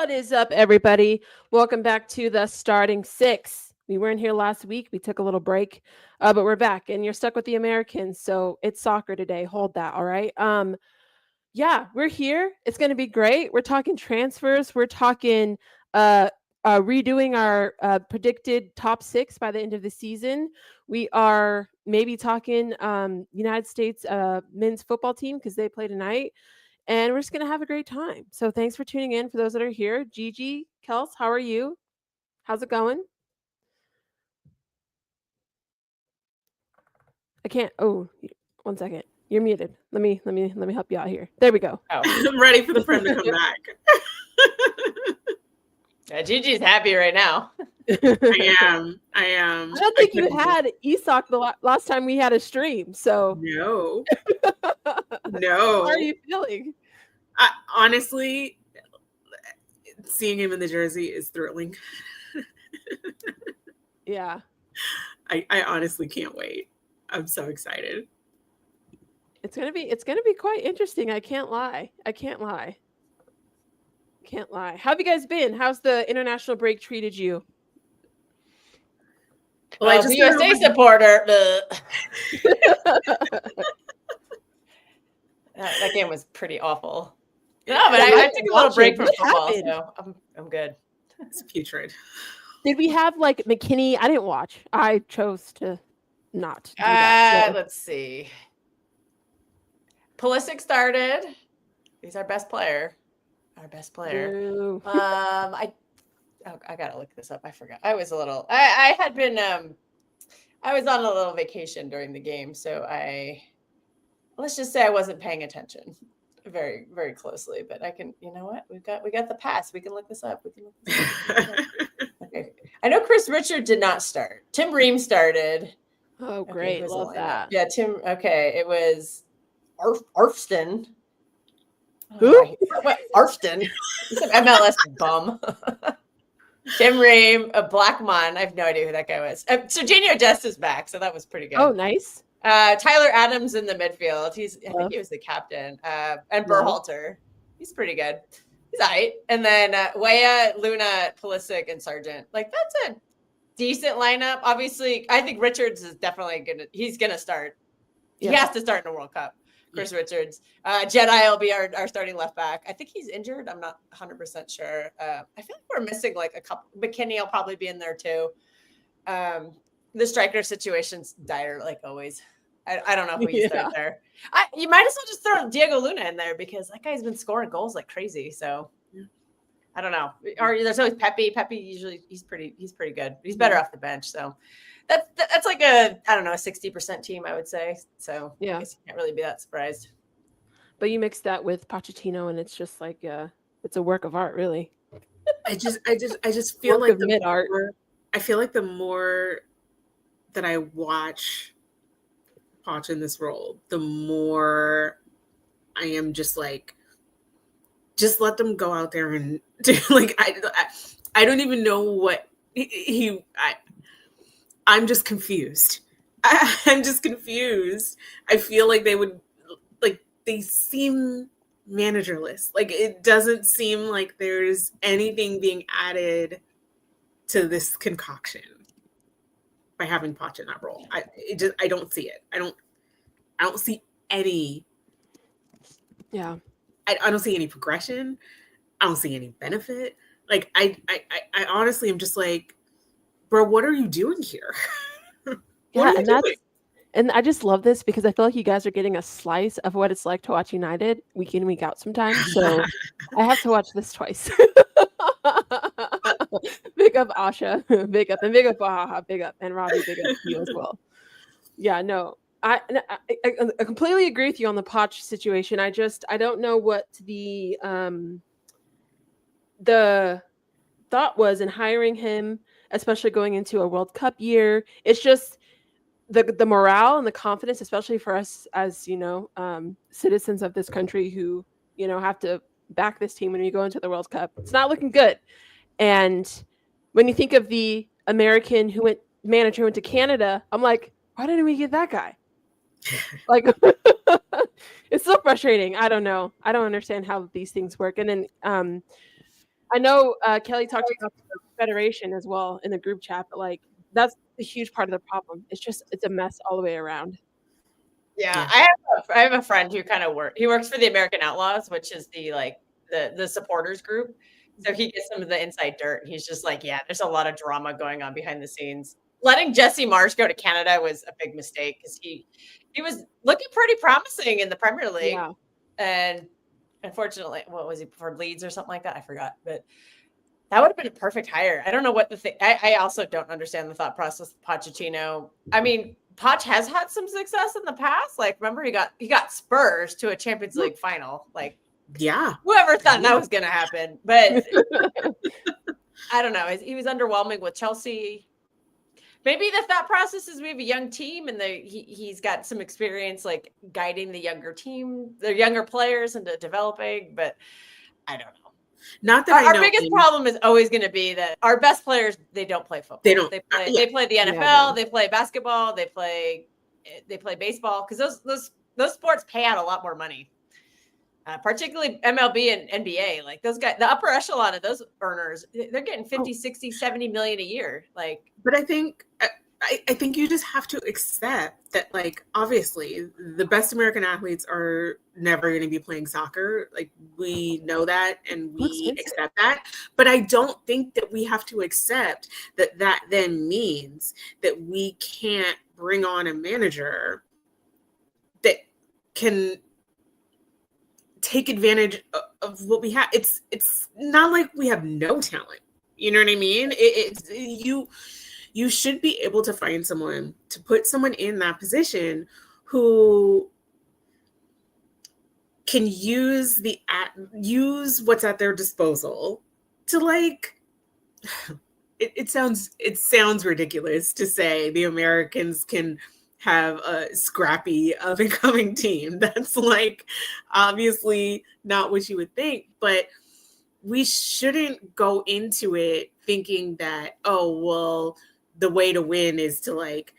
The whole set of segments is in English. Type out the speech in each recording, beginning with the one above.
What is up, everybody? Welcome back to the Starting Six. We weren't here last week. We took a little break, but we're back, and you're stuck with the Americans, so it's soccer today. Hold that, all right? Yeah, we're here. It's going to be great. We're talking transfers. We're talking redoing our predicted top six by the end of the season. We are maybe talking United States men's football team because they play tonight. And we're just going to have a great time. So thanks for tuning in. For those that are here, Gigi, Kels, how are you? How's it going? I can't. Oh, 1 second. You're muted. Let me help you out here. There we go. Oh. I'm ready for the friend to come back. Yeah, Gigi's happy right now. I am. I don't think you had Isak the last time we had a stream. So no. How are you feeling? Honestly, seeing him in the jersey is thrilling. Yeah. I honestly can't wait. I'm so excited. It's gonna be quite interesting. I can't lie. How have you guys been? How's the international break treated you? Well, I just USA supporter. That game was pretty awful. No, but I took a little break from football, so I'm good. It's putrid. Did we have like McKinney? I didn't watch. I chose to not do that. So. Let's see. Pulisic started. He's our best player. I gotta look this up. I forgot. I was on a little vacation during the game, so let's just say I wasn't paying attention very, very closely. But I can, you know what? We got the pass. We can look this up. Okay. I know Chris Richard did not start. Tim Ream started. Oh, great. Okay, love that. Yeah, Tim. Okay, it was Arfston. Who? What? Arfston. He's an MLS bum. Tim Ream, a Blackmon. I have no idea who that guy was. Serginho Dest is back, so that was pretty good. Oh, nice. Tyler Adams in the midfield. I think he was the captain. And Berhalter. He's pretty good. He's all right. And then Weah, Luna, Pulisic, and Sargent. Like, that's a decent lineup. Obviously, I think Richards is definitely he's gonna start. Yeah. He has to start in the World Cup. Chris Richards. Jedi will be our starting left back. I think he's injured. I'm not 100% sure. I feel like we're missing like a couple. McKinney will probably be in there too. The striker situation's dire, like always. I don't know who you start there. You might as well just throw Diego Luna in there because that guy's been scoring goals like crazy. So I don't know. Or there's always Pepe. Pepe usually he's pretty good. He's better off the bench. So that's like a 60% team, I would say. So yeah, I guess you can't really be that surprised. But you mix that with Pochettino, and it's just like it's a work of art, really. I just feel like I feel like the more that I watch Poch in this role, the more I am just like, just let them go out there and do like I don't even know what I'm just confused. I'm just confused. I feel like they seem managerless. Like it doesn't seem like there's anything being added to this concoction by having Poch in that role. I don't see it. I don't see any. Yeah. I don't see any progression. I don't see any benefit. Like I honestly am just like, bro, what are you doing here? And I just love this because I feel like you guys are getting a slice of what it's like to watch United week in, week out sometimes. So I have to watch this twice. Big up Asha, big up Baha, big up, and Robbie, big up you as well. Yeah, no, I completely agree with you on the Poch situation. I don't know what the thought was in hiring him, especially going into a World Cup year. It's just the morale and the confidence, especially for us as citizens of this country who have to back this team when we go into the World Cup. It's not looking good. And when you think of the American manager who went to Canada, I'm like, why didn't we get that guy? Like, it's so frustrating. I don't know. I don't understand how these things work. And then I know Kelly talked about the federation as well in the group chat, but like that's a huge part of the problem. It's a mess all the way around. Yeah, I have a friend who kind of works for the American Outlaws, which is the supporters group. So he gets some of the inside dirt. He's just like, yeah, there's a lot of drama going on behind the scenes. Letting Jesse Marsh go to Canada was a big mistake because he was looking pretty promising in the Premier League. Yeah. And unfortunately, what was he for Leeds or something like that? I forgot, but that would have been a perfect hire. I don't know what the thing. I also don't understand the thought process of Pochettino. I mean, Poch has had some success in the past. Like, remember he got Spurs to a Champions League final. Like, yeah, whoever thought that was going to happen? But I don't know. He was underwhelming with Chelsea. Maybe the thought process is we have a young team and he's got some experience like guiding the younger team, their younger players into developing. But I don't know. Not that our biggest problem is always going to be that our best players, they don't play football. They don't. They play the NFL. They play basketball. They play baseball because those sports pay out a lot more money. Particularly MLB and NBA, like those guys, the upper echelon of those earners, they're getting 50, 60, 70 million a year. Like, but I think you just have to accept that, like, obviously the best American athletes are never going to be playing soccer. Like, we know that and we accept that. But I don't think that we have to accept that then means that we can't bring on a manager that can take advantage of what we have. It's not like we have no talent. You know what I mean? You should be able to find someone to put someone in that position who can use what's at their disposal to, like, it sounds ridiculous to say the Americans can have a scrappy up and coming team. That's like obviously not what you would think, but we shouldn't go into it thinking that, oh, well, the way to win is to like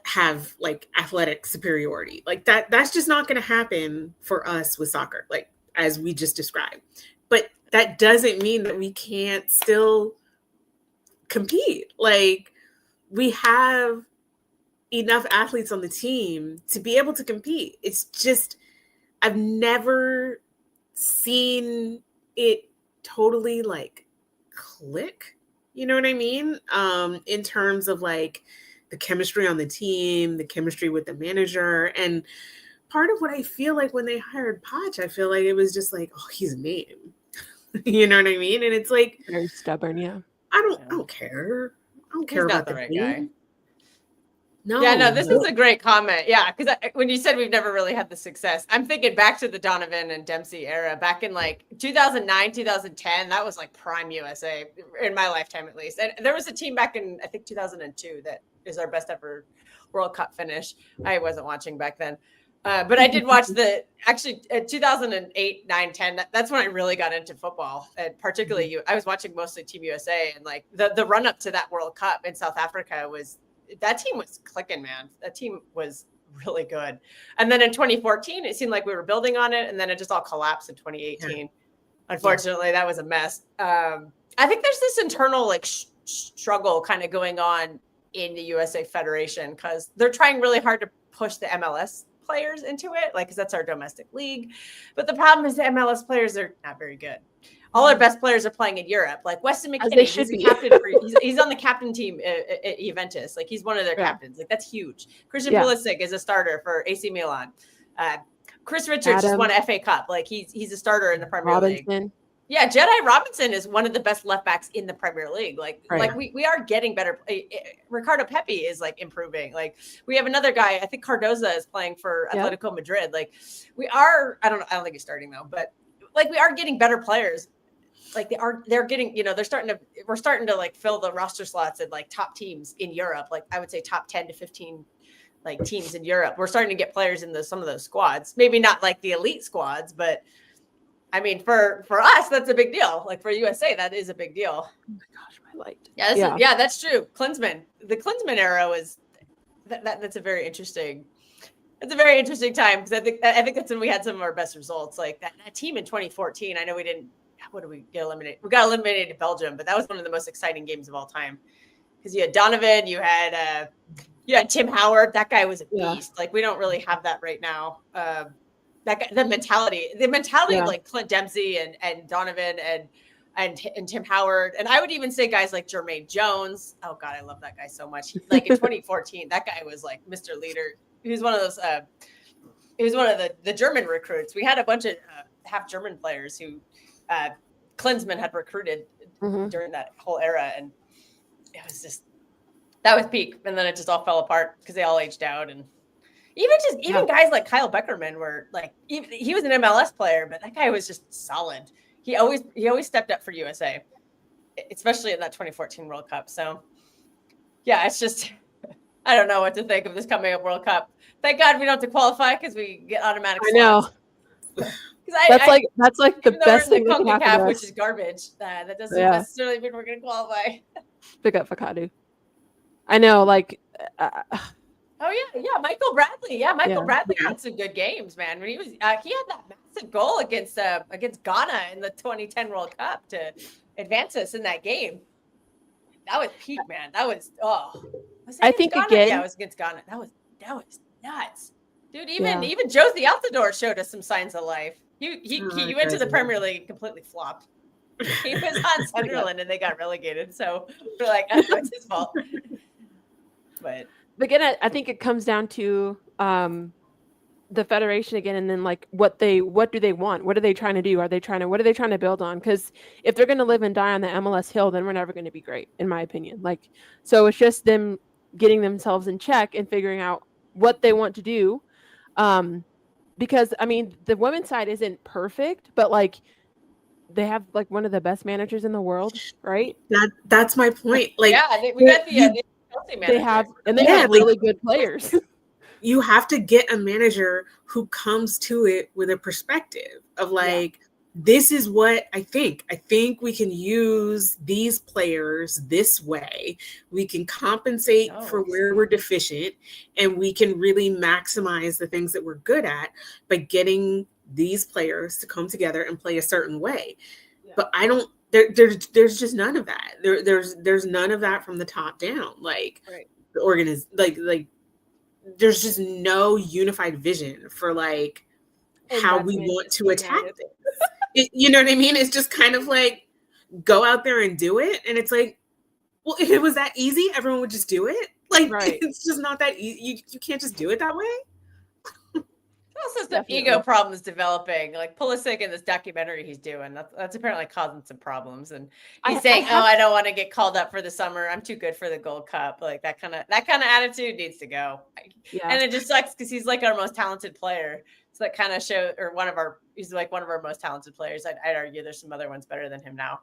have like athletic superiority. Like that's just not going to happen for us with soccer, like as we just described. But that doesn't mean that we can't still compete. Like, we have enough athletes on the team to be able to compete. It's just, I've never seen it totally like click. You know what I mean? In terms of like the chemistry on the team, the chemistry with the manager. And part of what I feel like when they hired Poch, I feel like it was just like, oh, he's a name. You know what I mean? And it's like very stubborn. Yeah. I don't care. I don't care about the right guy. No. Yeah, no, this is a great comment. Yeah, because when you said we've never really had the success, I'm thinking back to the Donovan and Dempsey era, back in like 2009, 2010. That was like prime USA in my lifetime, at least. And there was a team back in, I think, 2002 that is our best ever World Cup finish. I wasn't watching back then. But I did watch 2008, 9, 10. That's when I really got into football. And particularly, I was watching mostly Team USA. And like the run up to that World Cup in South Africa that team was clicking, man. That team was really good. And then in 2014, it seemed like we were building on it. And then it just all collapsed in 2018. Yeah. Unfortunately, that was a mess. I think there's this internal like struggle kind of going on in the USA Federation because they're trying really hard to push the MLS players into it, like, because that's our domestic league. But the problem is the MLS players are not very good. All our best players are playing in Europe. Like Weston McKennie, he's on the captain team at Juventus. Like, he's one of their captains. Like, that's huge. Christian Pulisic is a starter for AC Milan. Chris Richards just won an FA Cup. Like, he's a starter in the Premier League. Yeah, Jedi Robinson is one of the best left backs in the Premier League. Like we are getting better. Ricardo Pepi is like improving. Like, we have another guy. I think Cardoza is playing for Atletico Madrid. Like, we are. I don't think he's starting though, but like, we are getting better players. Like, they're getting, we're starting to like fill the roster slots at like top teams in Europe. Like, I would say top 10 to 15 like teams in Europe. We're starting to get players in some of those squads. Maybe not like the elite squads, but I mean, for us, that's a big deal. Like, for USA, that is a big deal. Oh my gosh, my light. Yeah, that's true. Klinsmann. The Klinsmann era was that's a very interesting. It's a very interesting time because I think that's when we had some of our best results. Like that team in 2014. I know we didn't what do we get eliminated? We got eliminated to Belgium, but that was one of the most exciting games of all time because you had Donovan, you had Tim Howard. That guy was a beast. Like we don't really have that right now. That guy, the mentality of like Clint Dempsey and Donovan and Tim Howard, and I would even say guys like Jermaine Jones. Oh God, I love that guy so much. Like in 2014, that guy was like Mr. Leader. He was one of those. He was one of the German recruits. We had a bunch of half German players who Klinsmann had recruited during that whole era, and it was just that was peak. And then it just all fell apart because they all aged out, and even guys like Kyle Beckerman were like he was an MLS player, but that guy was just solid. He always stepped up for USA, especially in that 2014 World Cup. So yeah, it's just I don't know what to think of this coming up World Cup. Thank God we don't have to qualify because we get automatic slots. I know. That's like the best thing that can happen, which is garbage. That doesn't necessarily mean we're going to qualify. Pick up Fakadu. I know, like. Michael Bradley. Yeah, Michael Bradley had some good games, man. When he was, he had that massive goal against Ghana in the 2010 World Cup to advance us in that game. That was peak, man. That was I think Ghana? Again, it was against Ghana. That was nuts, dude. Even Josie Altidore showed us some signs of life. He went to the Premier League and completely flopped. He was on Sunderland and they got relegated. So we're like, it's his fault. But again, I think it comes down to the federation again, and then like what do they want? What are they trying to do? What are they trying to build on? Because if they're going to live and die on the MLS hill, then we're never going to be great, in my opinion. Like, so it's just them getting themselves in check and figuring out what they want to do. Because I mean, the women's side isn't perfect, but like they have like one of the best managers in the world, right? That's my point. Like, we got the they have really good players. You have to get a manager who comes to it with a perspective of like, this is what I think. I think we can use these players this way. We can compensate for where we're deficient, and we can really maximize the things that we're good at by getting these players to come together and play a certain way. Yeah. But I don't. There's just none of that. There's none of that from the top down. Like the like there's just no unified vision for like how we want to attack this. You know what I mean? It's just kind of like go out there and do it, and it's like, well, if it was that easy, everyone would just do it. Like it's just not that easy. You can't just do it that way. Also some ego problems developing, like Pulisic in this documentary he's doing. That's apparently causing some problems, and he's saying, I don't want to get called up for the summer. I'm too good for the Gold Cup. Like that kind of attitude needs to go. And it just sucks because he's like our most talented player. So that kind of he's like one of our most talented players. I'd argue there's some other ones better than him now.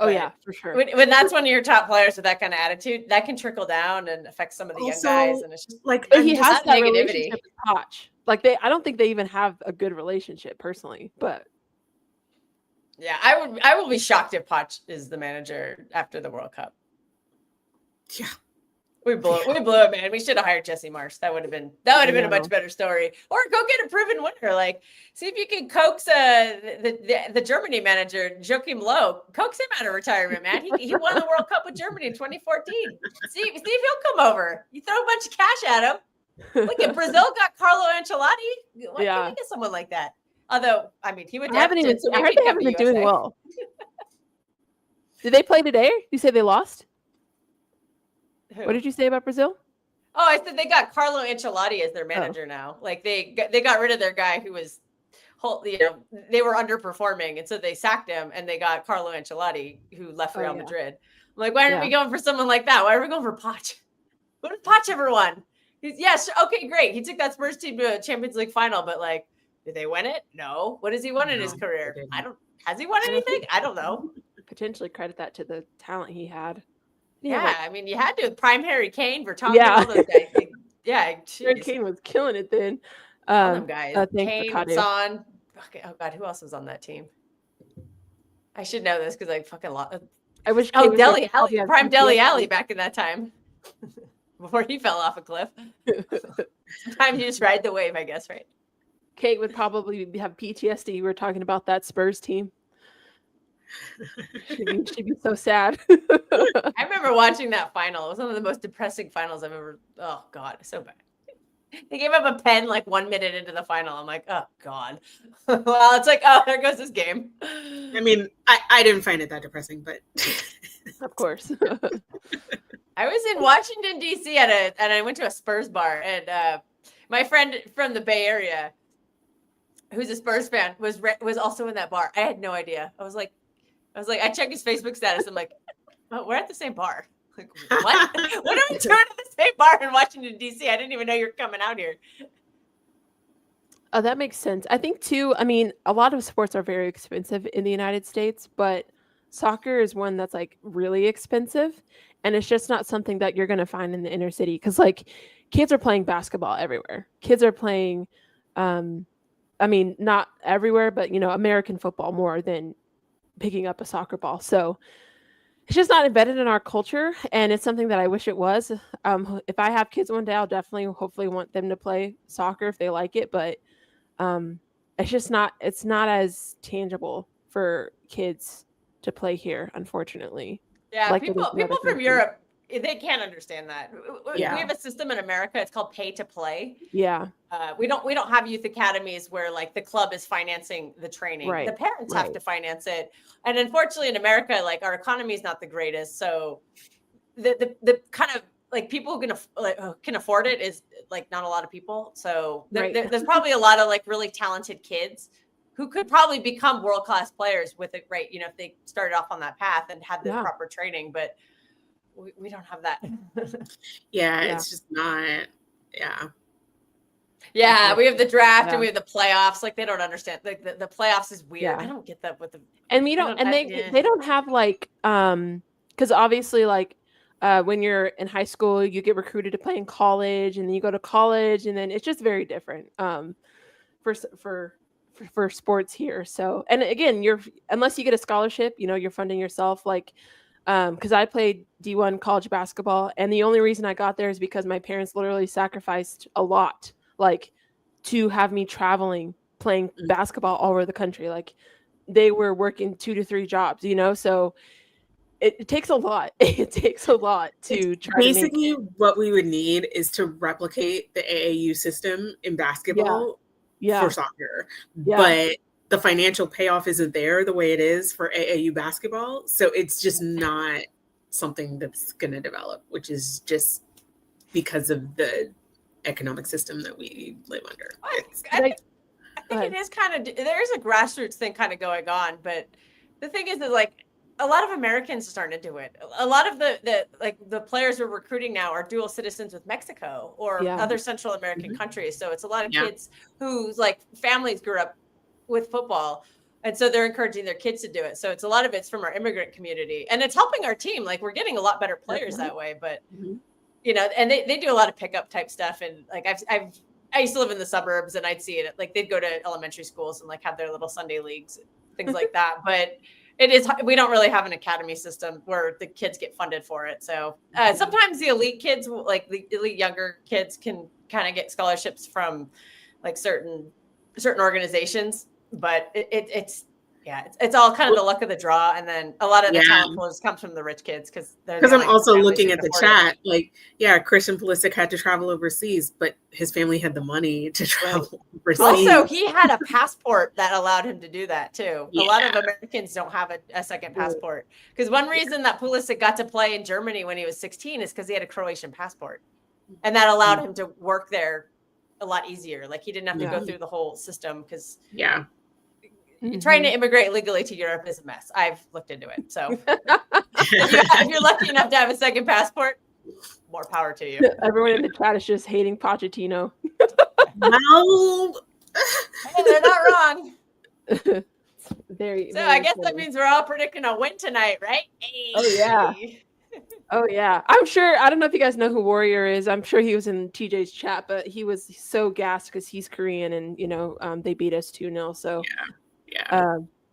Oh, yeah, for sure. When that's one of your top players with that kind of attitude, that can trickle down and affect some of the young guys. And it's just like he has that relationship with Poch. Like I don't think they even have a good relationship personally, but yeah, I will be shocked if Poch is the manager after the World Cup. Yeah. We blew it, man. We should have hired Jesse Marsh. That would have been a much better story. Or go get a proven winner. Like, see if you can coax the Germany manager, Joachim Low. Coax him out of retirement, man. He won the World Cup with Germany in 2014. See if he'll come over. You throw a bunch of cash at him. Look at Brazil got Carlo Ancelotti. Why can't you get someone like that? Although, I mean, he would. I heard they haven't been doing well. Did they play today? You say they lost? Who? What did you say about Brazil? Oh, I said they got Carlo Ancelotti as their manager now. Like they got rid of their guy who was, they were underperforming, and so they sacked him, and they got Carlo Ancelotti who left Real Madrid. I'm like, why aren't we going for someone like that? Why are we going for Poch? What did Poch ever won? Okay, great. He took that Spurs team to a Champions League final, but like, did they win it? No. What has he won in his career? Has he won anything? I don't know. Potentially credit that to the talent he had. Yeah, I mean, you had to prime Harry Kane, Vertonghen, all those guys. Harry Kane was killing it then. All them guys. Kane, Son. Oh God, who else was on that team? I should know this because I fucking lost. I wish. Dele Alli, prime Dele Alli back in that time, before he fell off a cliff. Sometimes you just ride the wave, I guess, right? Kate would probably have PTSD. We were talking about that Spurs team. She'd be so sad. I remember watching that final. It was one of the most depressing finals I've ever. Oh God, so bad. They gave up a pen like 1 minute into the final. I'm like, oh God. Well, it's like, oh, there goes this game. I mean, I didn't find it that depressing, but Of course. I was in Washington D.C. and I went to a Spurs bar, and my friend from the Bay Area, who's a Spurs fan, was also in that bar. I had no idea. I was like, I checked his Facebook status. I'm like, oh, we're at the same bar. Like, what? What are we doing at the same bar in Washington D.C.? I didn't even know you were coming out here. Oh, that makes sense. I think too, I mean, a lot of sports are very expensive in the United States, but soccer is one that's like really expensive. And it's just not something that you're going to find in the inner city. Cause like kids are playing basketball everywhere. Kids are playing, I mean, not everywhere, but American football more than picking up a soccer ball. So it's just not embedded in our culture. And it's something that I wish it was. If I have kids one day, I'll definitely hopefully want them to play soccer if they like it. But it's not as tangible for kids to play here, unfortunately. Yeah, like people from Europe, they can't understand that. Yeah. We have a system in America. It's called pay to play. Yeah. We don't have youth academies where like the club is financing the training. Right. The parents have to finance it. And unfortunately in America, like our economy is not the greatest. So the kind of like people who can afford it is like not a lot of people. So there's probably a lot of like really talented kids who could probably become world-class players with it, right? If they started off on that path and had the proper training, but we don't have that. Yeah, it's just not. Yeah, we have the draft and we have the playoffs. Like they don't understand. Like the playoffs is weird. I don't get that with them. And we don't. And they don't have like because obviously like when you're in high school you get recruited to play in college, and then you go to college, and then it's just very different for sports here. So, and again, unless you get a scholarship, you're funding yourself. Like because I played D1 college basketball, and the only reason I got there is because my parents literally sacrificed a lot, like to have me traveling, playing basketball all over the country. Like they were working 2 to 3 jobs, so it takes a lot. It takes a lot to try basically to what we would need is to replicate the AAU system in basketball for soccer. But the financial payoff isn't there the way it is for AAU basketball. So it's just not something that's going to develop, which is just because of the economic system that we live under. I think it is kind of, there's a grassroots thing kind of going on, but the thing is that like a lot of Americans are starting to do it. A lot of the players we're recruiting now are dual citizens with Mexico or other Central American countries. So it's a lot of kids whose like families grew up with football. And so they're encouraging their kids to do it. So it's a lot of it's from our immigrant community, and it's helping our team. Like we're getting a lot better players that way, but and they do a lot of pickup type stuff. And like I used to live in the suburbs, and I'd see it. Like they'd go to elementary schools and like have their little Sunday leagues, things like that. But we don't really have an academy system where the kids get funded for it. So sometimes the elite kids, like the elite younger kids, can kind of get scholarships from like certain organizations, but it's all kind of the luck of the draw. And then a lot of the talent pools comes from the rich kids because I'm also looking at the chat. Like, Christian Pulisic had to travel overseas, but his family had the money to travel overseas. Also, he had a passport that allowed him to do that too. A lot of Americans don't have a second passport, because one reason that Pulisic got to play in Germany when he was 16 is because he had a Croatian passport, and that allowed him to work there a lot easier. Like he didn't have to go through the whole system because trying to immigrate legally to Europe is a mess. I've looked into it. So if you're lucky enough to have a second passport, more power to you. Everyone in the chat is just hating Pochettino. No, hey, they're not wrong. So I guess that means we're all predicting a win tonight, right? Hey. Oh yeah. Oh yeah. I'm sure. I don't know if you guys know who Warrior is. I'm sure he was in TJ's chat, but he was so gassed because he's Korean, and they beat us 2-0. So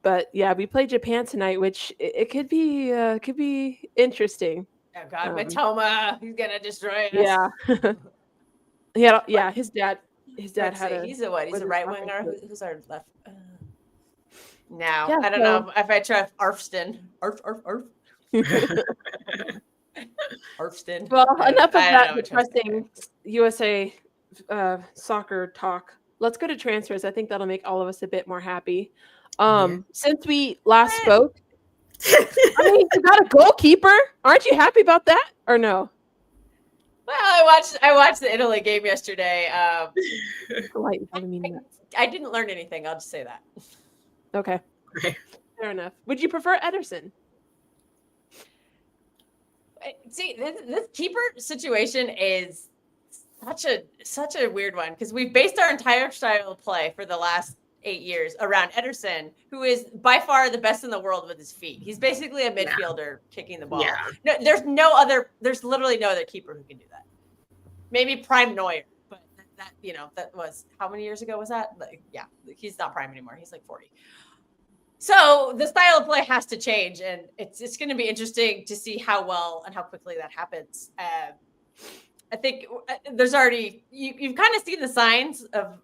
but yeah, we play Japan tonight, which it could be interesting. Oh God, Matoma, he's gonna destroy us. His dad had he's a what? He's a right winger. Who's our left? No, Yeah, I don't know if I try Arfston. Arf. Arfston. Well, enough of I don't that know which one's depressing USA soccer talk. Let's go to transfers. I think that'll make all of us a bit more happy. Since we last spoke, I mean, you got a goalkeeper. Aren't you happy about that, or no? Well, I watched the Italy game yesterday. I didn't learn anything. I'll just say that. Okay, fair enough. Would you prefer Ederson? See, this keeper situation is such a weird one because we've based our entire style of play for the last 8 years around Ederson, who is by far the best in the world with his feet. He's basically a midfielder kicking the ball. No, there's literally no other keeper who can do that. Maybe Prime Neuer, but that was, how many years ago was that? He's not prime anymore. He's like 40. So the style of play has to change, and it's going to be interesting to see how well and how quickly that happens. I think there's already you've kind of seen the signs of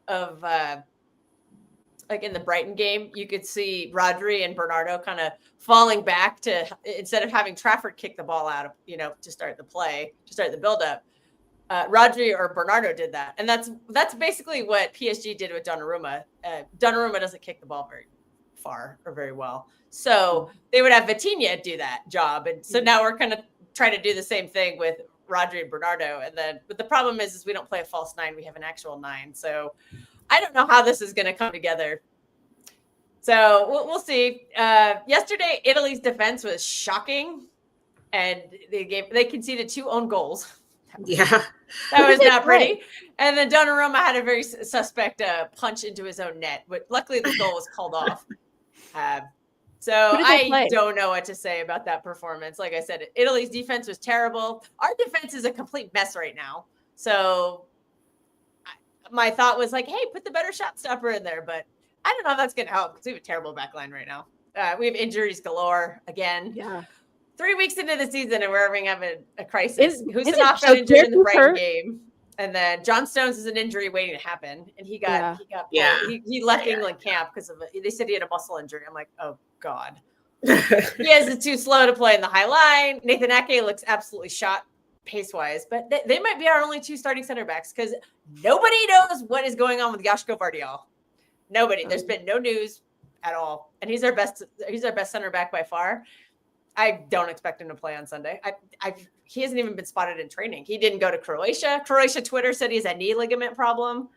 like in the Brighton game, you could see Rodri and Bernardo kind of falling back to, instead of having Trafford kick the ball out of, to start the play, to start the buildup. Rodri or Bernardo did that. And that's basically what PSG did with Donnarumma. Donnarumma doesn't kick the ball very far or very well. So they would have Vitinha do that job. And so now we're kind of trying to do the same thing with Rodri and Bernardo. But the problem is we don't play a false 9. We have an actual 9. So I don't know how this is going to come together. So we'll see. Yesterday, Italy's defense was shocking, and they conceded 2 own goals. Yeah, that was not pretty. And then Donnarumma had a very suspect punch into his own net, but luckily the goal was called off. So I don't know what to say about that performance. Like I said, Italy's defense was terrible. Our defense is a complete mess right now. So my thought was like, hey, put the better shot stopper in there. But I don't know if that's going to help because we have a terrible back line right now. We have injuries galore again. Yeah. 3 weeks into the season and we're having a crisis. Husinov got injured in the Brighton game. And then John Stones is an injury waiting to happen. And he left England camp because of it. They said he had a muscle injury. I'm like, oh God. He is too slow to play in the high line. Nathan Ake looks absolutely shot pace-wise. But they might be our only 2 starting center backs because nobody knows what is going on with Joško Vardiol. Nobody. There's been no news at all. And he's our best center back by far. I don't expect him to play on Sunday. He hasn't even been spotted in training. He didn't go to Croatia. Croatia Twitter said he has a knee ligament problem.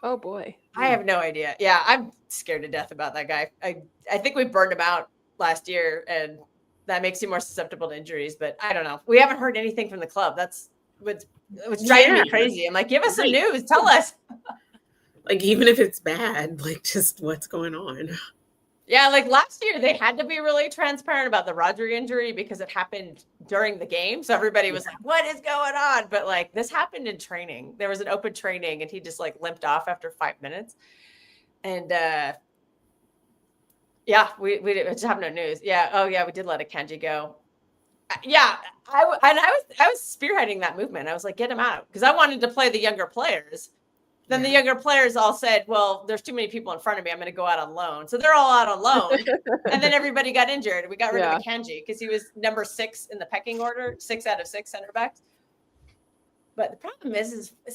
Oh boy. I have no idea. Yeah, I'm scared to death about that guy. I think we burned him out last year, and that makes you more susceptible to injuries. But I don't know. We haven't heard anything from the club. That's what's driving me crazy. I'm like, give us some news. Tell us. Like, even if it's bad, like, just what's going on. Yeah, like last year, they had to be really transparent about the Rodri injury because it happened during the game. So everybody was like, what is going on? But like, this happened in training. There was an open training and he just like limped off after 5 minutes. And we just have no news. Yeah. Oh yeah, we did let Akanji go. Yeah. I was spearheading that movement. I was like, get him out. Because I wanted to play the younger players. Then the younger players all said, well, there's too many people in front of me. I'm going to go out on loan. So they're all out on loan. And then everybody got injured. We got rid of Akanji because he was number 6 in the pecking order, 6 out of 6 center backs. But the problem is 2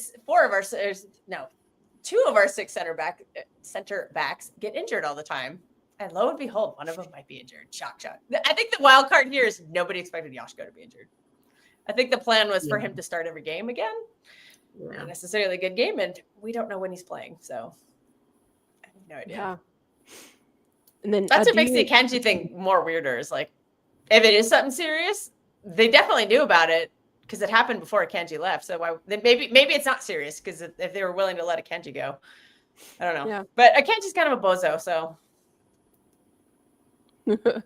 of our 6 center backs get injured all the time. And lo and behold, one of them might be injured. Shock. I think the wild card here is nobody expected Joško to be injured. I think the plan was for him to start every game again. Not necessarily a good game, and we don't know when he's playing, so I have no idea. Yeah. And then that's what makes the Akanji thing more weirder. Is like, if it is something serious, they definitely knew about it because it happened before Akanji left. So maybe it's not serious because if they were willing to let Akanji go, I don't know. Yeah. But Akanji's kind of a bozo, so it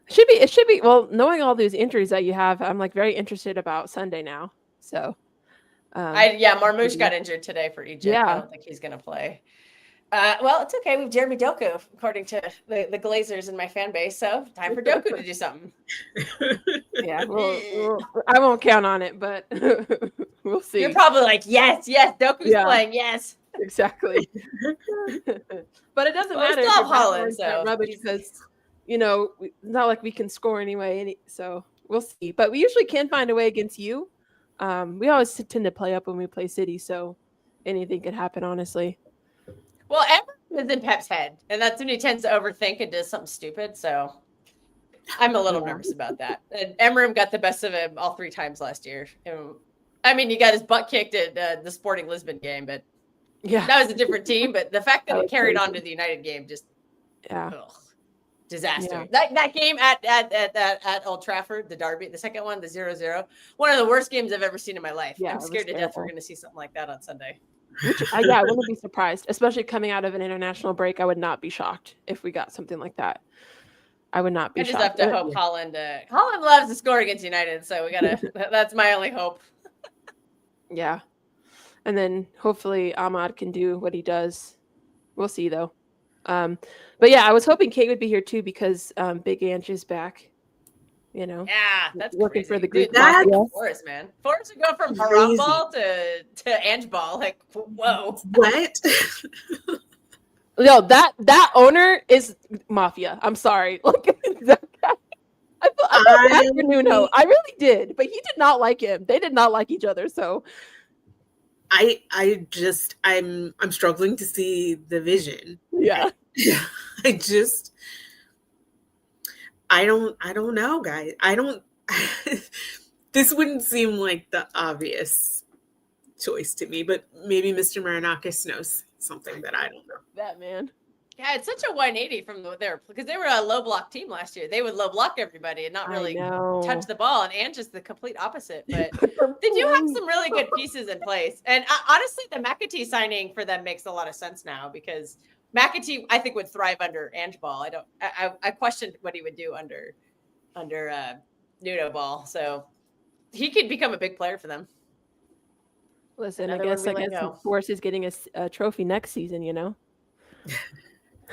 should be. Well, knowing all these injuries that you have, I'm like very interested about Sunday now. So. Marmoush got injured today for Egypt. Yeah. I don't think he's going to play. Well, it's okay. We have Jeremy Doku, according to the Glazers in my fan base. So time for Doku to do something. Yeah, I won't count on it, but we'll see. You're probably like, yes, Doku's playing, yes. Exactly. But it doesn't Well, matter we if still your have back Holland, line's that so rubbish because, it's not like we can score anyway. So we'll see. But we usually can find a way against you. We always tend to play up when we play City, so anything could happen, honestly. well, everyone is in Pep's head, and that's when he tends to overthink and does something stupid. So I'm a little nervous about that. And Emram got the best of him all 3 times last year. I mean, he got his butt kicked at the Sporting Lisbon game, but Yeah. that was a different team. But the fact that That it was carried on crazy. to the United game just Yeah. disaster. Yeah. That game at Old Trafford, the derby, the second one, the 0-0, one of the worst games I've ever seen in my life. Yeah, I'm it was scared to death we're terrible. going to see something like that on Sunday. Which, yeah, I wouldn't be surprised, especially coming out of an international break. I would not be shocked if we got something like that. I would not be I just shocked. have to hope Holland loves to score against United, so we gotta. That's my only hope. Yeah, and then hopefully Ahmad can do what he does. We'll see though. But yeah, I was hoping Kate would be here too because Big Ange is back. Yeah, that's working crazy. for the Greek Dude, that's mafia. Forrest, man. Forrest would go from Crazy. Haram ball to Ange ball. Like, whoa. What? Yo, that owner is mafia. I'm sorry. Like I felt bad for Nuno. I really did, but he did not like him. They did not like each other. So I'm struggling to see the vision. yeah. I don't know, guys. This wouldn't seem like the obvious choice to me, but maybe Mr. Marinakis knows something that I don't know. That man. Yeah, it's such a 180 from there because they were a low block team last year. They would low block everybody and not really touch the ball. And Ange is the complete opposite. But they do have some really good pieces in place. And honestly, the McAtee signing for them makes a lot of sense now because McAtee, I think, would thrive under Ange ball. I questioned what he would do under Nuno ball. So he could become a big player for them. Listen, I guess Force is getting a trophy next season,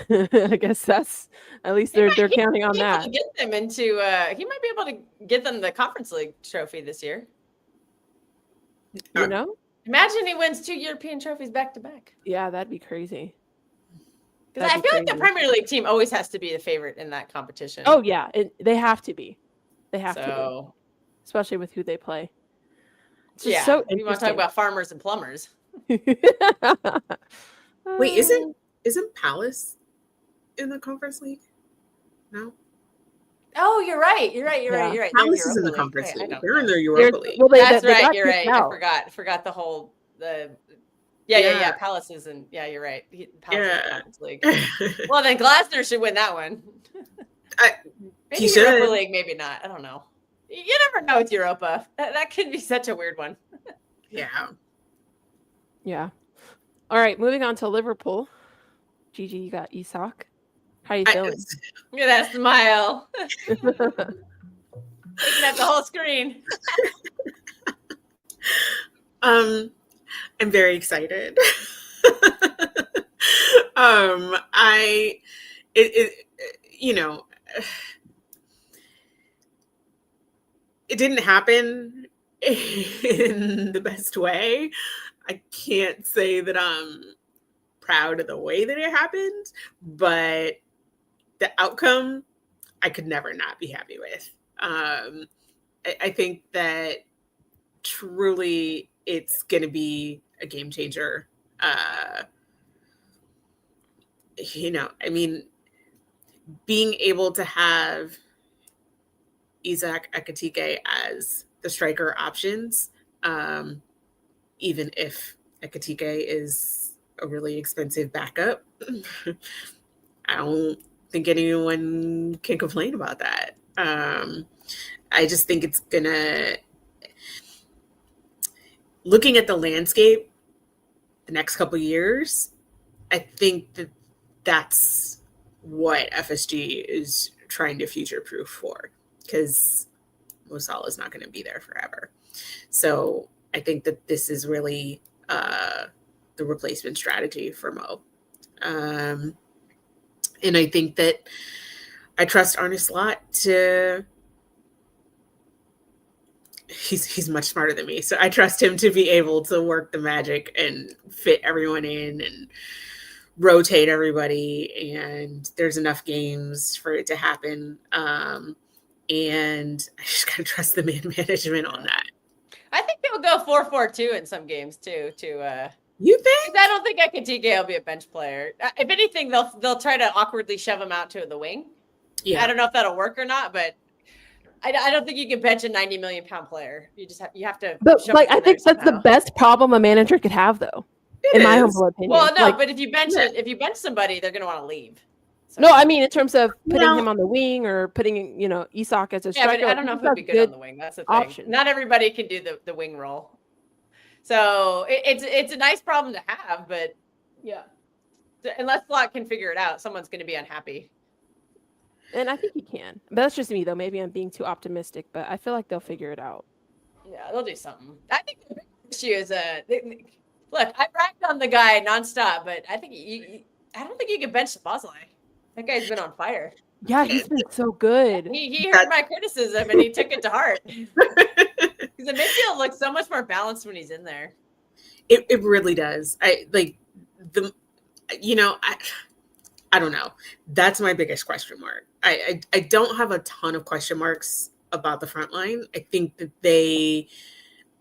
I guess that's at least they're counting on that. Get them into he might be able to get them the Conference League trophy this year. Imagine he wins 2 European trophies back to back. Yeah, that'd be crazy. Because I feel like the Premier League team always has to be the favorite in that competition. Oh yeah, they have to be. They have to be, especially with who they play. It's just so you want to talk about farmers and plumbers? Wait, isn't Palace in the Conference League? No. Oh, you're right. You're right. Palace is in the Conference League. They're in their Europa League. Well, that's right. You're right. I forgot the whole Yeah. Palace is in. Yeah, you're right. Palace is in the Conference League. Well, then Glasner should win that one. Maybe Europa League, maybe not. I don't know. You never know with Europa. That could be such a weird one. Yeah. All right, moving on to Liverpool. Gigi, you got Isak. How you feeling? Look at that smile. Looking at the whole screen. I'm very excited. It didn't happen in the best way. I can't say that I'm proud of the way that it happened, but the outcome I could never not be happy with. I think that truly it's going to be a game changer. Being able to have Isak Ekitike as the striker options, even if Ekitike is a really expensive backup, I don't think anyone can complain about that. I just think it's gonna, looking at the landscape the next couple of years, I think that that's what FSG is trying to future-proof for, because Mo Salah is not going to be there forever. So I think that this is really the replacement strategy for Mo. And I think that I trust Arne Slot to he's much smarter than me. So I trust him to be able to work the magic and fit everyone in and rotate everybody. And there's enough games for it to happen. And I just gotta trust the man management on that. I think they'll go 4-4-2 in some games too. You think? I don't think Ekitike will be a bench player. If anything, they'll try to awkwardly shove him out to the wing. Yeah. I don't know if that'll work or not, but I don't think you can bench a 90 million pound player. You have to. But like, I think that's the best problem a manager could have, though. In my humble opinion. Well, no, Like, but if you bench somebody, they're going to want to leave. So. No, I mean in terms of putting him on the wing or putting, Isak as a striker. Yeah, but I don't know if he'd be good on the wing. That's the thing. Option. Not everybody can do the wing role. So it's a nice problem to have, but yeah, unless Slot can figure it out, someone's going to be unhappy. And I think he can. But that's just me, though. Maybe I'm being too optimistic, but I feel like they'll figure it out. Yeah, they'll do something. I think the big issue is look, I ragged on the guy nonstop, but I think I don't think you can bench Bosley. That guy's been on fire. Yeah, he's been so good. He heard my criticism and he took it to heart. Because the midfield looks so much more balanced when he's in there. It really does. I don't know. That's my biggest question mark. I don't have a ton of question marks about the front line. I think that they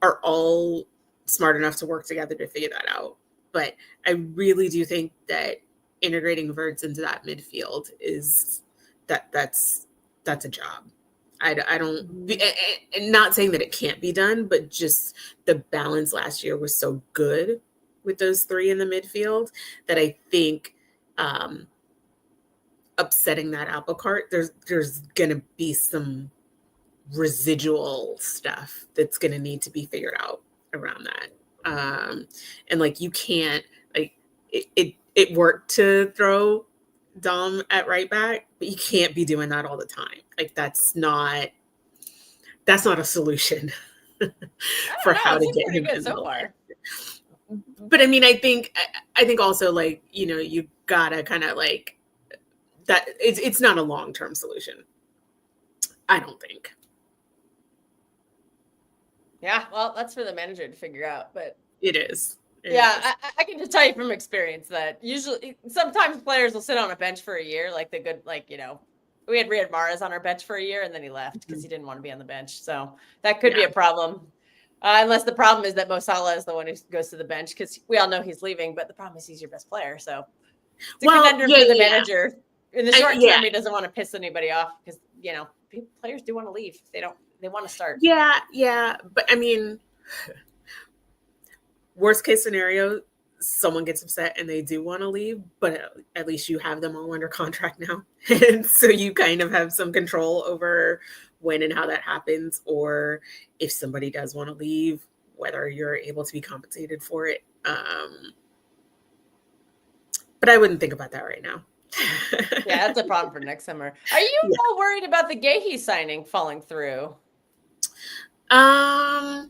are all smart enough to work together to figure that out. But I really do think that integrating Verts into that midfield is that's a job. I don't, and not saying that it can't be done, but just the balance last year was so good with those three in the midfield that I think upsetting that apple cart, there's gonna be some residual stuff that's gonna need to be figured out around that. And like you can't like it worked to throw Dom at right back, but you can't be doing that all the time. Like that's not a solution for how to get him good so far. But I mean, I think also like, you gotta kind of like that. It's not a long-term solution. I don't think. Yeah, well, that's for the manager to figure out, but it is. I can just tell you from experience that usually sometimes players will sit on a bench for a year, like we had Riyad Mahrez on our bench for a year and then he left because he didn't want to be on the bench. So that could be a problem. Unless the problem is that Mo Salah is the one who goes to the bench because we all know he's leaving, but the problem is he's your best player. So it's a conundrum for the manager. In the short term, he doesn't want to piss anybody off because, players do want to leave. They want to start. Yeah. But I mean, worst case scenario, someone gets upset and they do want to leave, but at least you have them all under contract now. And so you kind of have some control over when and how that happens, or if somebody does want to leave, whether you're able to be compensated for it. But I wouldn't think about that right now. Yeah, that's a problem for next summer. Are you all worried about the Gahey signing falling through? I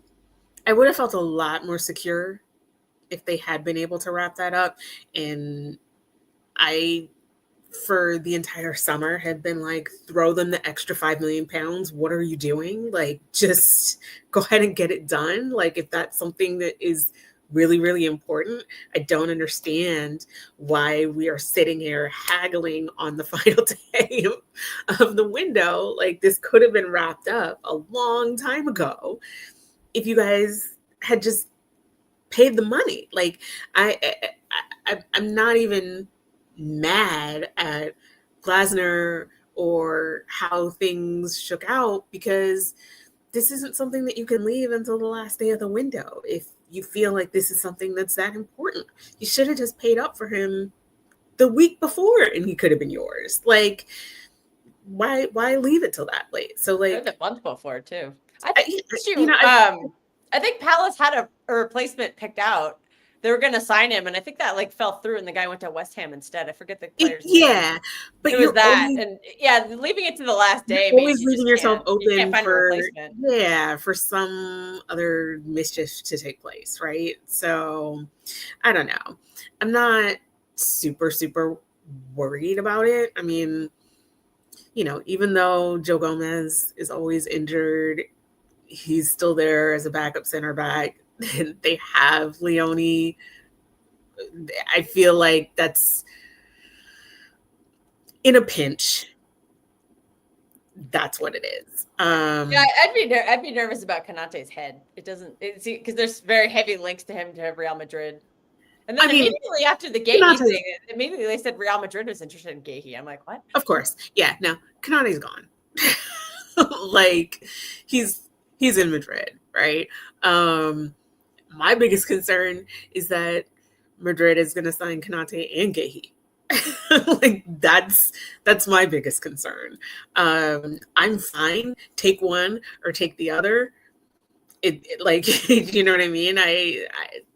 would have felt a lot more secure if they had been able to wrap that up. And I, for the entire summer, had been like, throw them the extra £5 million. What are you doing? Like, just go ahead and get it done. Like, if that's something that is really, really important, I don't understand why we are sitting here haggling on the final day of the window. Like, this could have been wrapped up a long time ago if you guys had just paid the money. Like, I'm not even mad at Glasner or how things shook out, because this isn't something that you can leave until the last day of the window. If you feel like this is something that's that important, you should have just paid up for him the week before and he could have been yours. Like, why leave it till that late? So like the month before too. I think Palace had a replacement picked out. They were going to sign him, and I think that like fell through, and the guy went to West Ham instead. I forget the player's name. But it was that, and leaving it to the last day. You're always leaving yourself open for some other mischief to take place, right? So I don't know. I'm not super worried about it. I mean, even though Joe Gomez is always injured, he's still there as a backup center back. They have Leone. I feel like that's in a pinch. That's what it is. Yeah, I'd be nervous about Konate's head. It doesn't because there's very heavy links to him to Real Madrid. And then immediately after the Gahey thing, immediately they said Real Madrid was interested in Gahey. I'm like, what? Of course. Yeah, no, Konate's gone. Like he's in Madrid, right? My biggest concern is that Madrid is going to sign Konate and Gahey. Like that's my biggest concern. I'm fine. Take one or take the other. It like you know what I mean?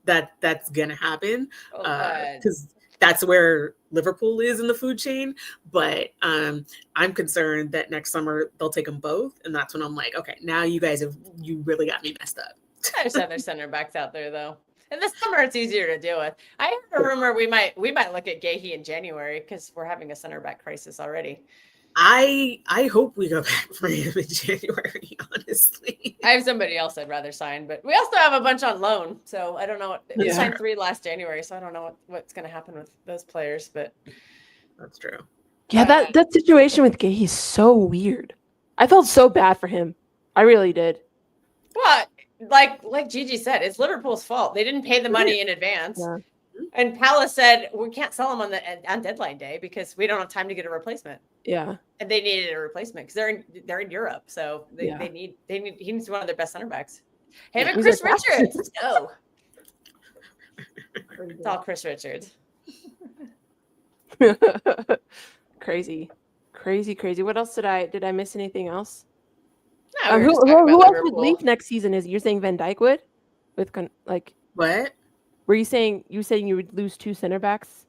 That's gonna happen because that's where Liverpool is in the food chain. But I'm concerned that next summer they'll take them both, and that's when I'm like, okay, now you really got me messed up. There's other center backs out there though. In the summer, it's easier to deal with. I heard a rumor we might look at Gahey in January because we're having a center back crisis already. I hope we go back for him in January, honestly. I have somebody else I'd rather sign, but we also have a bunch on loan. So I don't know. We signed 3 last January, so I don't know what's going to happen with those players, but that's true. Yeah, that situation with Gahey is so weird. I felt so bad for him. I really did. Well, like Gigi said, it's Liverpool's fault. They didn't pay the money in advance. Yeah. And Palace said, we can't sell them on deadline day because we don't have time to get a replacement. Yeah. And they needed a replacement because they're in Europe. So he needs one of their best center backs. Him and Chris Richards. Let's go. It's all Chris Richards. Crazy. What else did I miss anything else? No, who else would leave next season? You're saying Van Dijk would? What? Were you saying you would lose 2 center backs?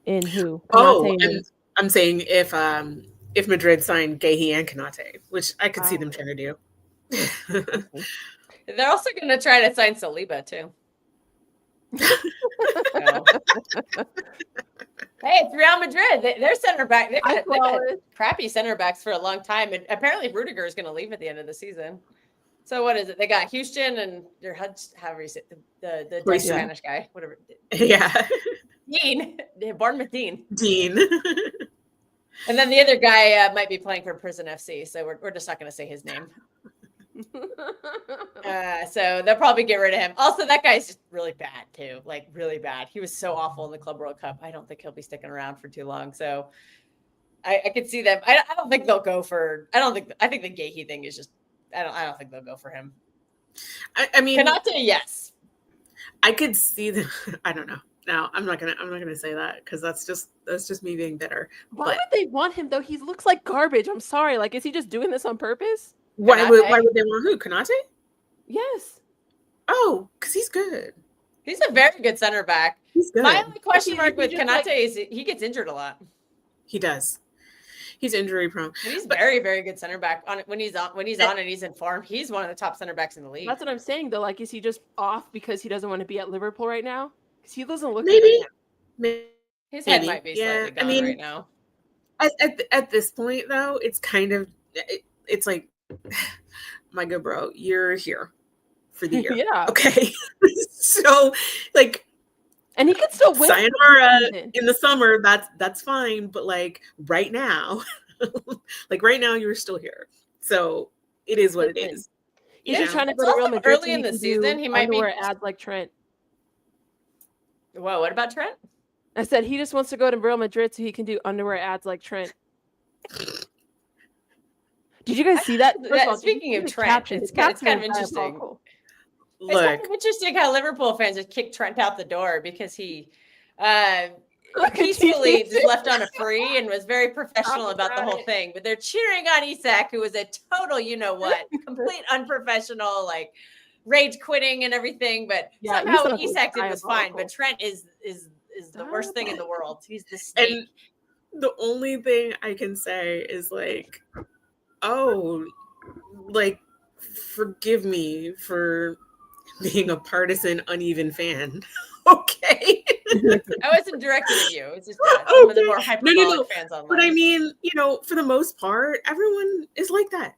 In who? I'm saying if Madrid signed Gahey and Konate, which I could see them trying to do. They're also going to try to sign Saliba too. Hey, it's Real Madrid. They're center back. They've had crappy center backs for a long time, and apparently Rudiger is going to leave at the end of the season. So what is it? They got Houston and their however you say the Dutch Spanish guy, whatever. Yeah, Dean, Bournemouth Dean. And then the other guy might be playing for Prison FC, so we're just not going to say his name. So they'll probably get rid of him. Also, that guy's just really bad too, like really bad. He was so awful in the Club World Cup. I don't think he'll be sticking around for too long. So I could see them. I don't think they'll go for. I think the Gahey thing is just. I don't think they'll go for him. I mean, Konate, yes. I could see them. I don't know. No, I'm not gonna say that because that's just me being bitter. Why would they want him though? He looks like garbage. I'm sorry. Like, is he just doing this on purpose? Why would they want who? Konate? Yes. Oh, because he's good. He's a very good center back. He's good. My only question mark with Konate is he gets injured a lot. He does. He's injury prone. And he's very, very good center back when he's on and he's in form. He's one of the top center backs in the league. That's what I'm saying though. Like, is he just off because he doesn't want to be at Liverpool right now? Because he doesn't look maybe. His head might be slightly gone right now. At this point though, it's kind of it's like, my good bro, you're here for the year. Yeah. Okay. So like. And he could still win. Sayonara in the summer, that's fine. But like right now, you're still here. So it is what it is. He's just trying to go to Real Madrid early in the season. He might be where ads like Trent. Whoa, what about Trent? I said he just wants to go to Real Madrid so he can do underwear ads like Trent. Did you guys see that? Speaking of Trent, it's kind of interesting. It's kind of interesting how Liverpool fans just kicked Trent out the door because he peacefully just left on a free and was very professional about the whole thing. But they're cheering on Isak, who was a total, complete unprofessional, like rage quitting and everything. But somehow what Isak did was fine. But Trent is the worst thing in the world. He's the snake. And the only thing I can say is like, oh, like, forgive me for being a partisan, uneven fan. Okay. I wasn't directed at you. It's just some of the more hyperbolic fans online. But I mean, for the most part, everyone is like that.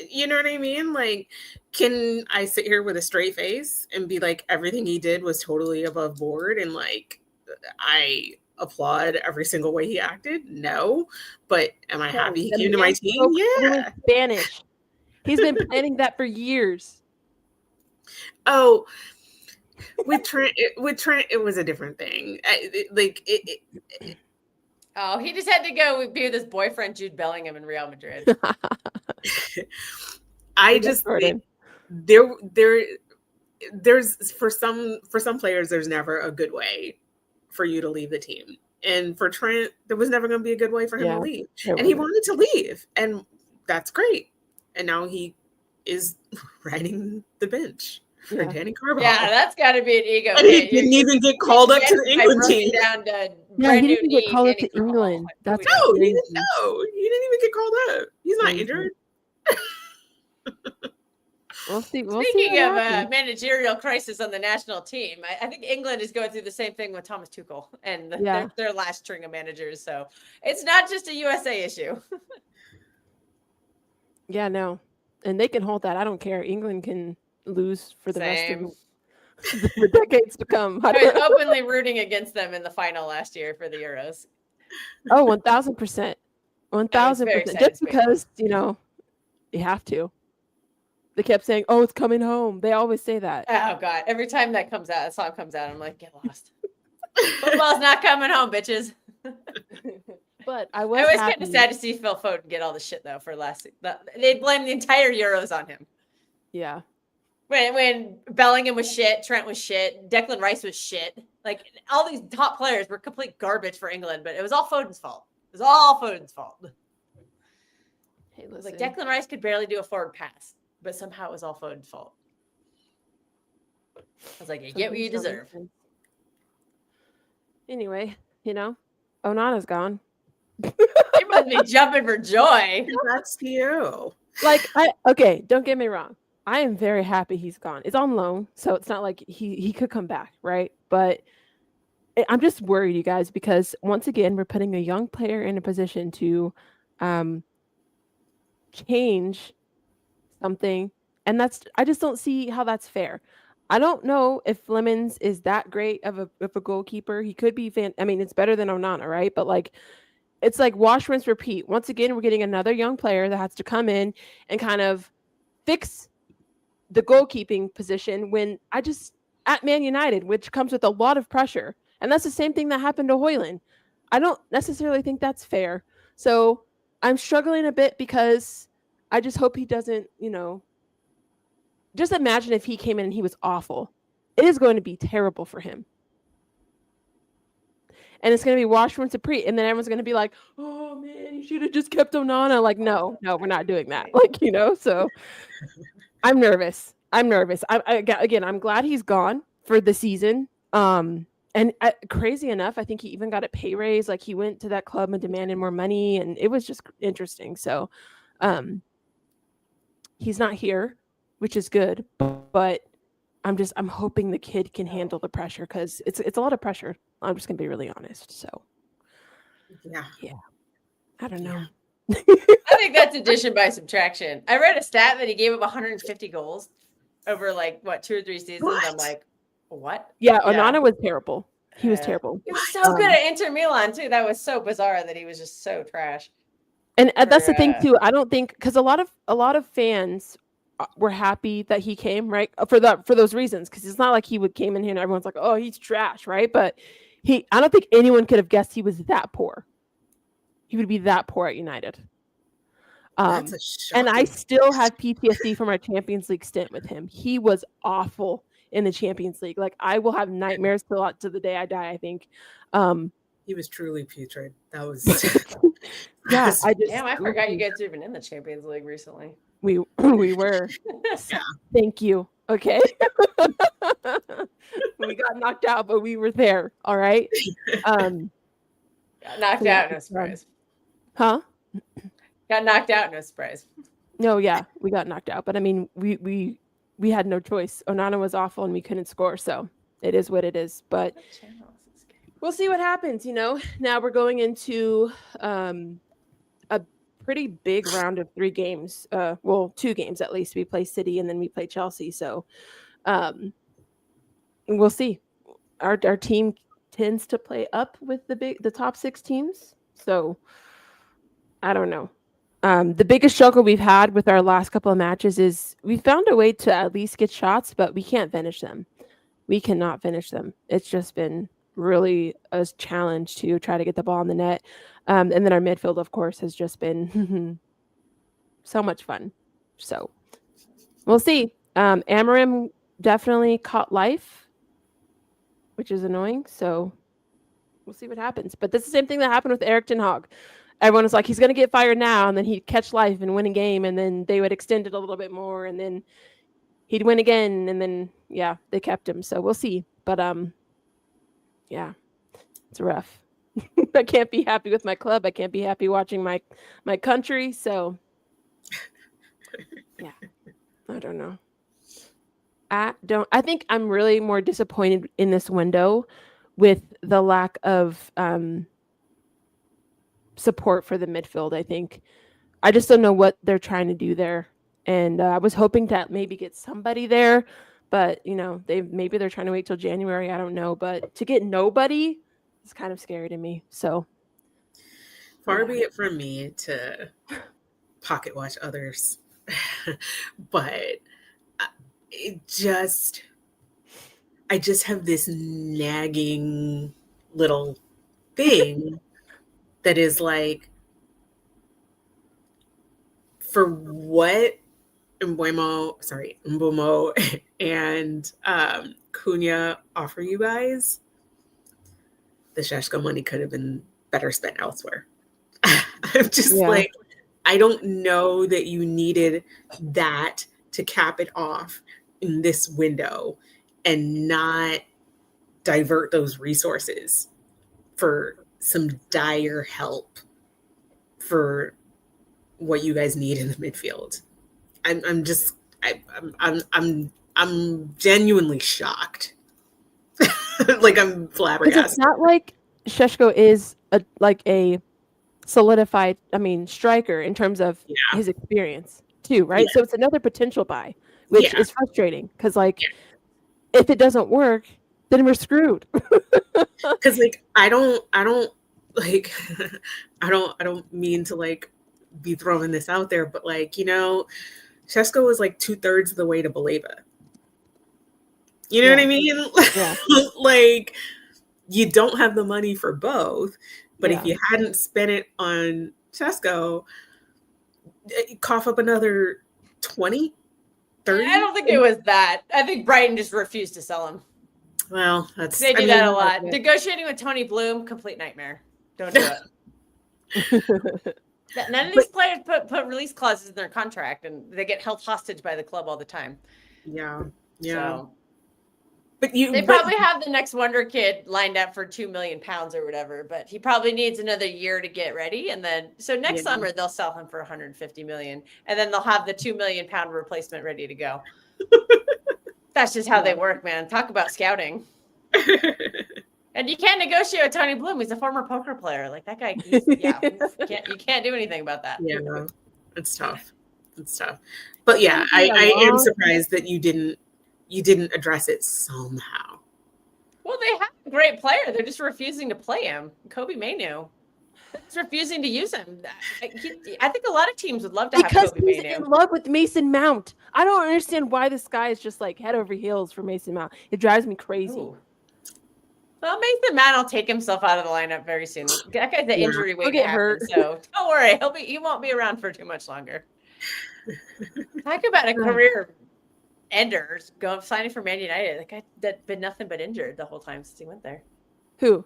You know what I mean? Like, can I sit here with a straight face and be like, everything he did was totally above board and like I applaud every single way he acted? No. But am I happy he came to my team? Yeah. Spanish. He's been planning that for years. Oh, with Trent, it was a different thing. Oh, he just had to go be with his boyfriend Jude Bellingham in Real Madrid. I just think there's for some players there's never a good way for you to leave the team. And for Trent, there was never going to be a good way for him to leave. And he wanted to leave. And that's great. And now he is riding the bench for Danny Carvajal. Yeah, that's got to be an ego. And he didn't even get called up to the England team. He didn't get called up to England. No, he didn't know. He didn't even get called up. He's not injured. We'll see. Speaking of managerial crisis on the national team, I think England is going through the same thing with Thomas Tuchel and their last string of managers. So it's not just a USA issue. Yeah, no. And they can hold that. I don't care. England can lose for the rest of the decades to come. I was openly rooting against them in the final last year for the Euros. Oh, 1,000%. 1,000%. Just because, you have to. They kept saying, "Oh, it's coming home." They always say that. Oh God! Every time that song comes out, I'm like, get lost. Football's not coming home, bitches. But I was kind of sad to see Phil Foden get all the shit though for last. They blamed the entire Euros on him. Yeah. When Bellingham was shit, Trent was shit, Declan Rice was shit. Like all these top players were complete garbage for England, but it was all Foden's fault. It was all Foden's fault. Hey, listen. Like Declan Rice could barely do a forward pass. But somehow it was all Foden's fault. I was like, you get what you deserve. Anyway, Onana's gone. You must be jumping for joy. That's you. Okay, don't get me wrong. I am very happy he's gone. It's on loan, so it's not like he could come back, right? But I'm just worried, you guys, because once again, we're putting a young player in a position to change something, and I just don't see how that's fair. I don't know if Lemons is that great of a goalkeeper. He could be it's better than Onana, right? But it's like wash, rinse, repeat. Once again, we're getting another young player that has to come in and kind of fix the goalkeeping position when at Man United, which comes with a lot of pressure. And that's the same thing that happened to Højlund. I don't necessarily think that's fair. So I'm struggling a bit because I just hope he doesn't, just imagine if he came in and he was awful. It is going to be terrible for him. And it's going to be wash, rinse, repeat. And then everyone's going to be like, oh, man, you should have just kept Onana. Like, no, we're not doing that. So I'm nervous. Again, I'm glad he's gone for the season. And crazy enough, I think he even got a pay raise. Like, he went to that club and demanded more money. And it was just interesting. So he's not here, which is good. But I'm hoping the kid can handle the pressure because it's a lot of pressure. I'm just gonna be really honest. So yeah, I don't know. I think that's addition by subtraction. I read a stat that he gave up 150 goals over 2 or 3 seasons. What? I'm like, what? Yeah, Onana was terrible. He was terrible. He was so good at Inter Milan too. That was so bizarre that he was just so trash. And that's the thing too. I don't think because a lot of fans were happy that he came, right? For those reasons, because it's not like he came in here and everyone's like, oh, he's trash, right? But I don't think anyone could have guessed he was that poor. He would be that poor at United. And I still have PTSD from our Champions League stint with him. He was awful in the Champions League. Like, I will have nightmares till to the day I die, I think. He was truly putrid. That was yeah. I forgot you guys were even in the Champions League recently. We were. Yeah. Thank you. Okay. We got knocked out, but we were there. All right. Got knocked out, no surprise. Huh? Got knocked out, no surprise. No, yeah, we got knocked out. But I mean, we had no choice. Onana was awful and we couldn't score, so it is what it is. But we'll see what happens, Now we're going into a pretty big round of 3 games. Well, 2 games at least. We play City and then we play Chelsea. So we'll see. Our team tends to play up with the top 6 teams. So I don't know. The biggest struggle we've had with our last couple of matches is we found a way to at least get shots, but we can't finish them. We cannot finish them. It's just been really a challenge to try to get the ball in the net. And then our midfield, of course, has just been so much fun. So we'll see. Amarim definitely caught life, which is annoying. So we'll see what happens. But that's the same thing that happened with Eric Ten Hag. Everyone was like, he's going to get fired now, and then he'd catch life and win a game, and then they would extend it a little bit more, and then he'd win again, and then, yeah, they kept him. So we'll see. But, yeah, it's rough. I can't be happy with my club. I can't be happy watching my country. So, yeah, I don't know. I think I'm really more disappointed in this window with the lack of support for the midfield. I think I just don't know what they're trying to do there, and I was hoping to maybe get somebody there, but maybe they're trying to wait till January. I don't know, but to get nobody is kind of scary to me. So far be it from me to pocket watch others, but I just have this nagging little thing that is like, for what Mbomo and Cunha offer you guys, the Šeško money could have been better spent elsewhere. I'm just like, I don't know that you needed that to cap it off in this window and not divert those resources for some dire help for what you guys need in the midfield. I'm genuinely shocked. Like, I'm flabbergasted. It's not like Šeško is a solidified, striker in terms of his experience too, right? So it's another potential buy, which is frustrating because if it doesn't work, then we're screwed. Because I don't mean to be throwing this out there, but Šeško was 2/3 of the way to Baleba. You know what I mean? Yeah. You don't have the money for both, but if you hadn't spent it on Šeško, cough up another 20, 30. I don't think it was that. I think Brighton just refused to sell him. Well, they do that a lot. Negotiating with Tony Bloom, complete nightmare. Don't do it. None of these players put release clauses in their contract, and they get held hostage by the club all the time. Yeah. So, but they probably have the next wonder kid lined up for £2 million or whatever, but he probably needs another year to get ready, and then next summer they'll sell him for 150 million, and then they'll have the £2 million replacement ready to go. That's just how they work, man. Talk about scouting. And you can't negotiate with Tony Bloom. He's a former poker player. Like, that guy, you can't do anything about that. Yeah, it's tough. But yeah, I am surprised that you didn't address it somehow. Well, they have a great player. They're just refusing to play him. Kobe Mainoo. They're just refusing to use him. I think a lot of teams would love to have Kobe Mainoo. Because he's in love with Mason Mount. I don't understand why this guy is just head over heels for Mason Mount. It drives me crazy. Ooh. Well, Mason Mount will take himself out of the lineup very soon. That guy's the injury waiting to happen, so don't worry. He won't be around for too much longer. Talk about a career ender, signing for Man United. That guy that's been nothing but injured the whole time since he went there. Who?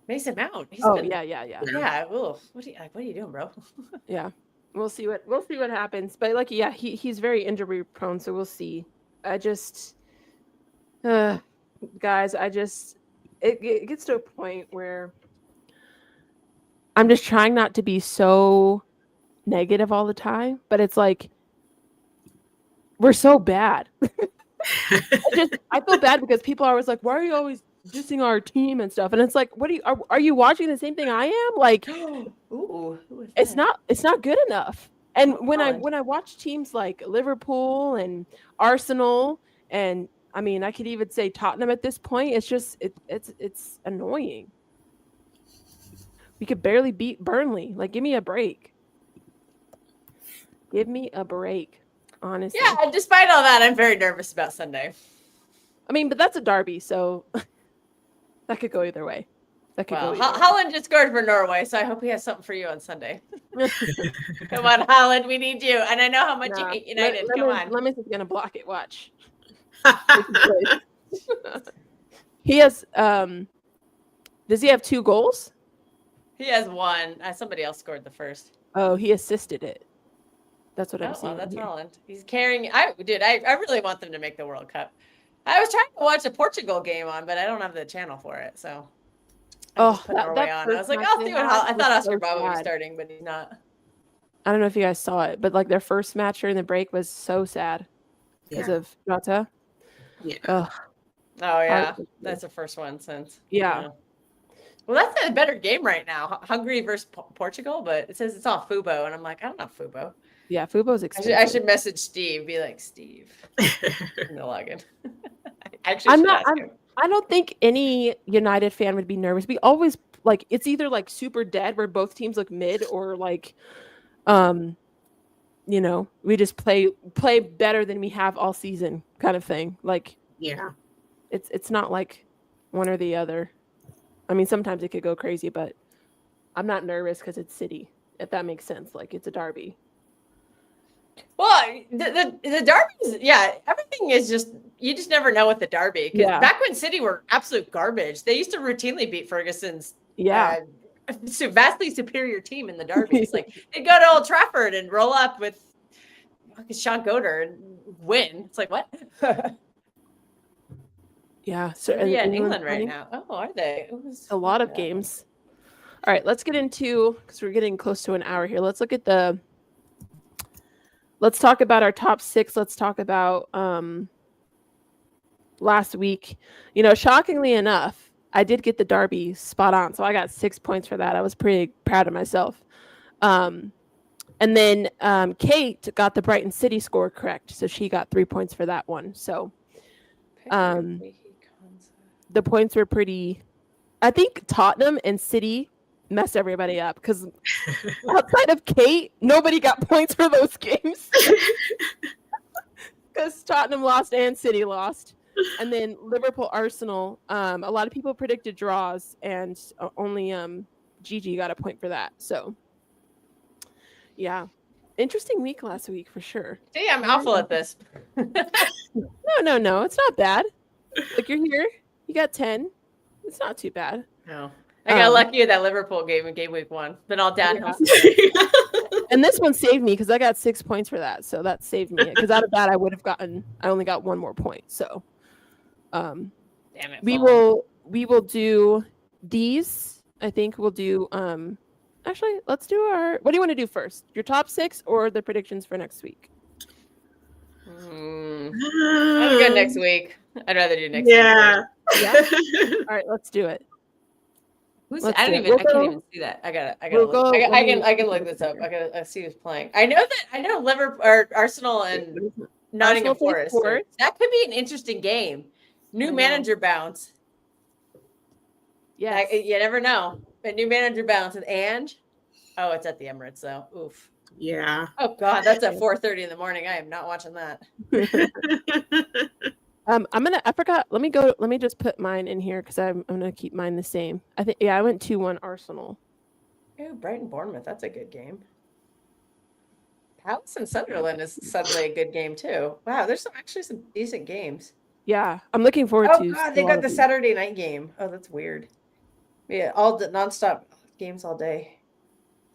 Mason Mount. Yeah. Yeah. Ooh, what are you doing, bro? Yeah. We'll see what happens. But he's very injury prone, so we'll see. I just guys, it gets to a point where I'm just trying not to be so negative all the time, but it's we're so bad. I feel bad because people are always like, why are you always dissing our team and stuff? And it's what are you watching the same thing I am? Ooh, who It's not good enough. And when Holland. I watch teams like Liverpool and Arsenal, and I mean I could even say Tottenham at this point, it's just it's annoying. We could barely beat Burnley. Like, give me a break. Give me a break, honestly. Yeah, and despite all that, I'm very nervous about Sunday. I mean, but that's a derby, so that could go either way. Holland just scored for Norway, so I hope he has something for you on Sunday. Come on, Holland, we need you. And I know how much you hate United. Come on. Lemon's is gonna block it. Watch. He has. Does he have 2 goals? He has 1. Somebody else scored the first. Oh, he assisted it. That's what I'm saying. Well, that's Holland. He's carrying. I really want them to make the World Cup. I was trying to watch a Portugal game on, but I don't have the channel for it, so. Norway on. I was like, I'll see what I thought Oscar Bob would be starting, but he's not. I don't know if you guys saw it, but like their first match during the break was so sad because of Jota. Yeah. Ugh. Oh yeah, that's the first one since. Yeah. Well, that's a better game right now, Hungary versus Portugal, but it says it's all Fubo, and I'm like, I don't have Fubo. Yeah, Fubo's expensive. I should message Steve, be like, Steve, no login. I don't think any United fan would be nervous. We always like it's either like super dead where both teams look mid, or like, we just play better than we have all season, kind of thing. Like, yeah, it's not like one or the other. I mean, sometimes it could go crazy, but I'm not nervous because it's City. If that makes sense, like it's a derby. Well, the derbies, everything is just, you just never know with the derby. Because back when City were absolute garbage, they used to routinely beat Ferguson's vastly superior team in the derbies. Like, they'd go to Old Trafford and roll up with Sean Goder and win. It's like, what? Yeah. So in England right now. Oh, are they? A lot of games. All right, let's get into, because we're getting close to an hour here. Let's talk about our top 6. Let's talk about last week. Shockingly enough, I did get the derby spot on, so I got 6 points for that. I was pretty proud of myself. And then Kate got the Brighton City score correct, so she got 3 points for that one. So the points were pretty. I think Tottenham and City messed everybody up because outside of Kate, nobody got points for those games because Tottenham lost and City lost. And then Liverpool, Arsenal, a lot of people predicted draws, and only Gigi got a point for that. So, yeah, interesting week last week for sure. See, I'm awful at this. No, it's not bad. Like, you're here, you got 10. It's not too bad. No. I got lucky with that Liverpool game in game week 1. Been all downhill. Yeah. And this one saved me because I got 6 points for that. So that saved me. Because out of that, I only got 1 more point. So damn it. We will do these. I think we'll do actually let's do what do you want to do first? Your top 6 or the predictions for next week? I'll go next week. I'd rather do next week. Yeah. All right, let's do it. I can't even see that. I can look this up. I see who's playing. I know Liverpool or Arsenal and Nottingham Forest. So that could be an interesting game. New manager bounce. Yeah. You never know. A new manager bounce with Ange. Oh, it's at the Emirates though. Oof. Yeah. Oh God, that's at 4:30 in the morning. I am not watching that. I forgot. Let me just put mine in here because I'm gonna keep mine the same. I went 2-1 Arsenal. Oh, Brighton Bournemouth. That's a good game. Palace and Sunderland is suddenly a good game too. Wow, there's actually some decent games. Yeah, I'm looking forward to. Oh God, they got the Saturday night game. Oh, that's weird. Yeah, all the nonstop games all day.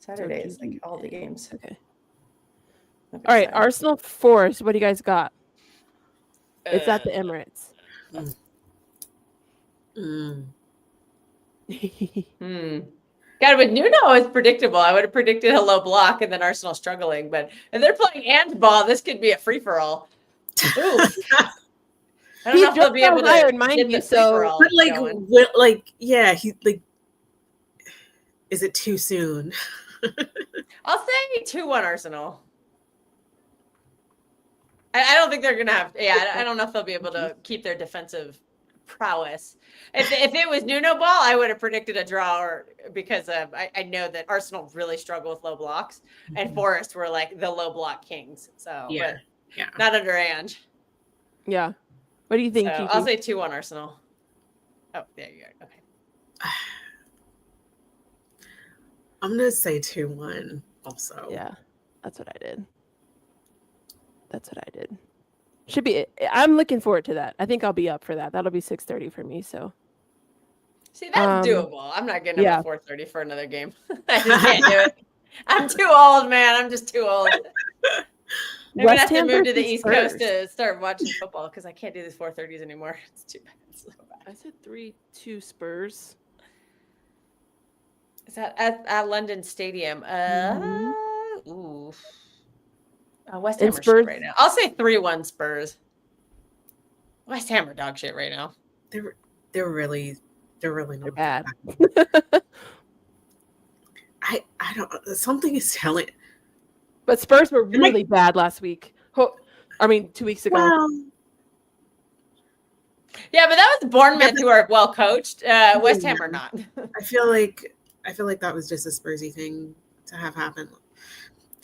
Saturday is like all the games. Okay. All right, Arsenal Forest. What do you guys got? It's at the Emirates. God, with Nuno, it's predictable. I would have predicted a low block and then Arsenal struggling. But if they're playing and ball, this could be a free for all. I don't know if they'll be able to get the free-for-all but going. is it too soon? I'll say 2-1 Arsenal. I don't think they're gonna have. Yeah, I don't know if they'll be able to keep their defensive prowess. If it was Nuno ball, I would have predicted a draw, or because I know that Arsenal really struggle with low blocks, and Forest were like the low block kings. So Yeah. but not under Ange. Yeah. What do you think, So Gigi? I'll say 2-1 Arsenal. Oh, there you go. Okay. I'm gonna say 2-1 also. Yeah, that's what I did. Should be. I'm looking forward to that. I think I'll be up for that. That'll be 6:30 for me. So See, that's doable. I'm not getting up yeah. at 4:30 for another game. I just can't do it. I'm too old, man. I'm just too old. I'm gonna have to move to the East Coast to start watching football because I can't do these 4:30s anymore. It's too bad. It's so bad. I said 3-2 Spurs. Is that at London Stadium? Ooh. West Ham are shit right now. I'll say 3-1 Spurs. West Ham are dog shit right now. They're really not bad. I don't. Something is telling. But Spurs were really bad last week. 2 weeks ago. Well, yeah, but that was Bournemouth, who are well coached. West Ham are not. I feel like that was just a Spursy thing to have happen.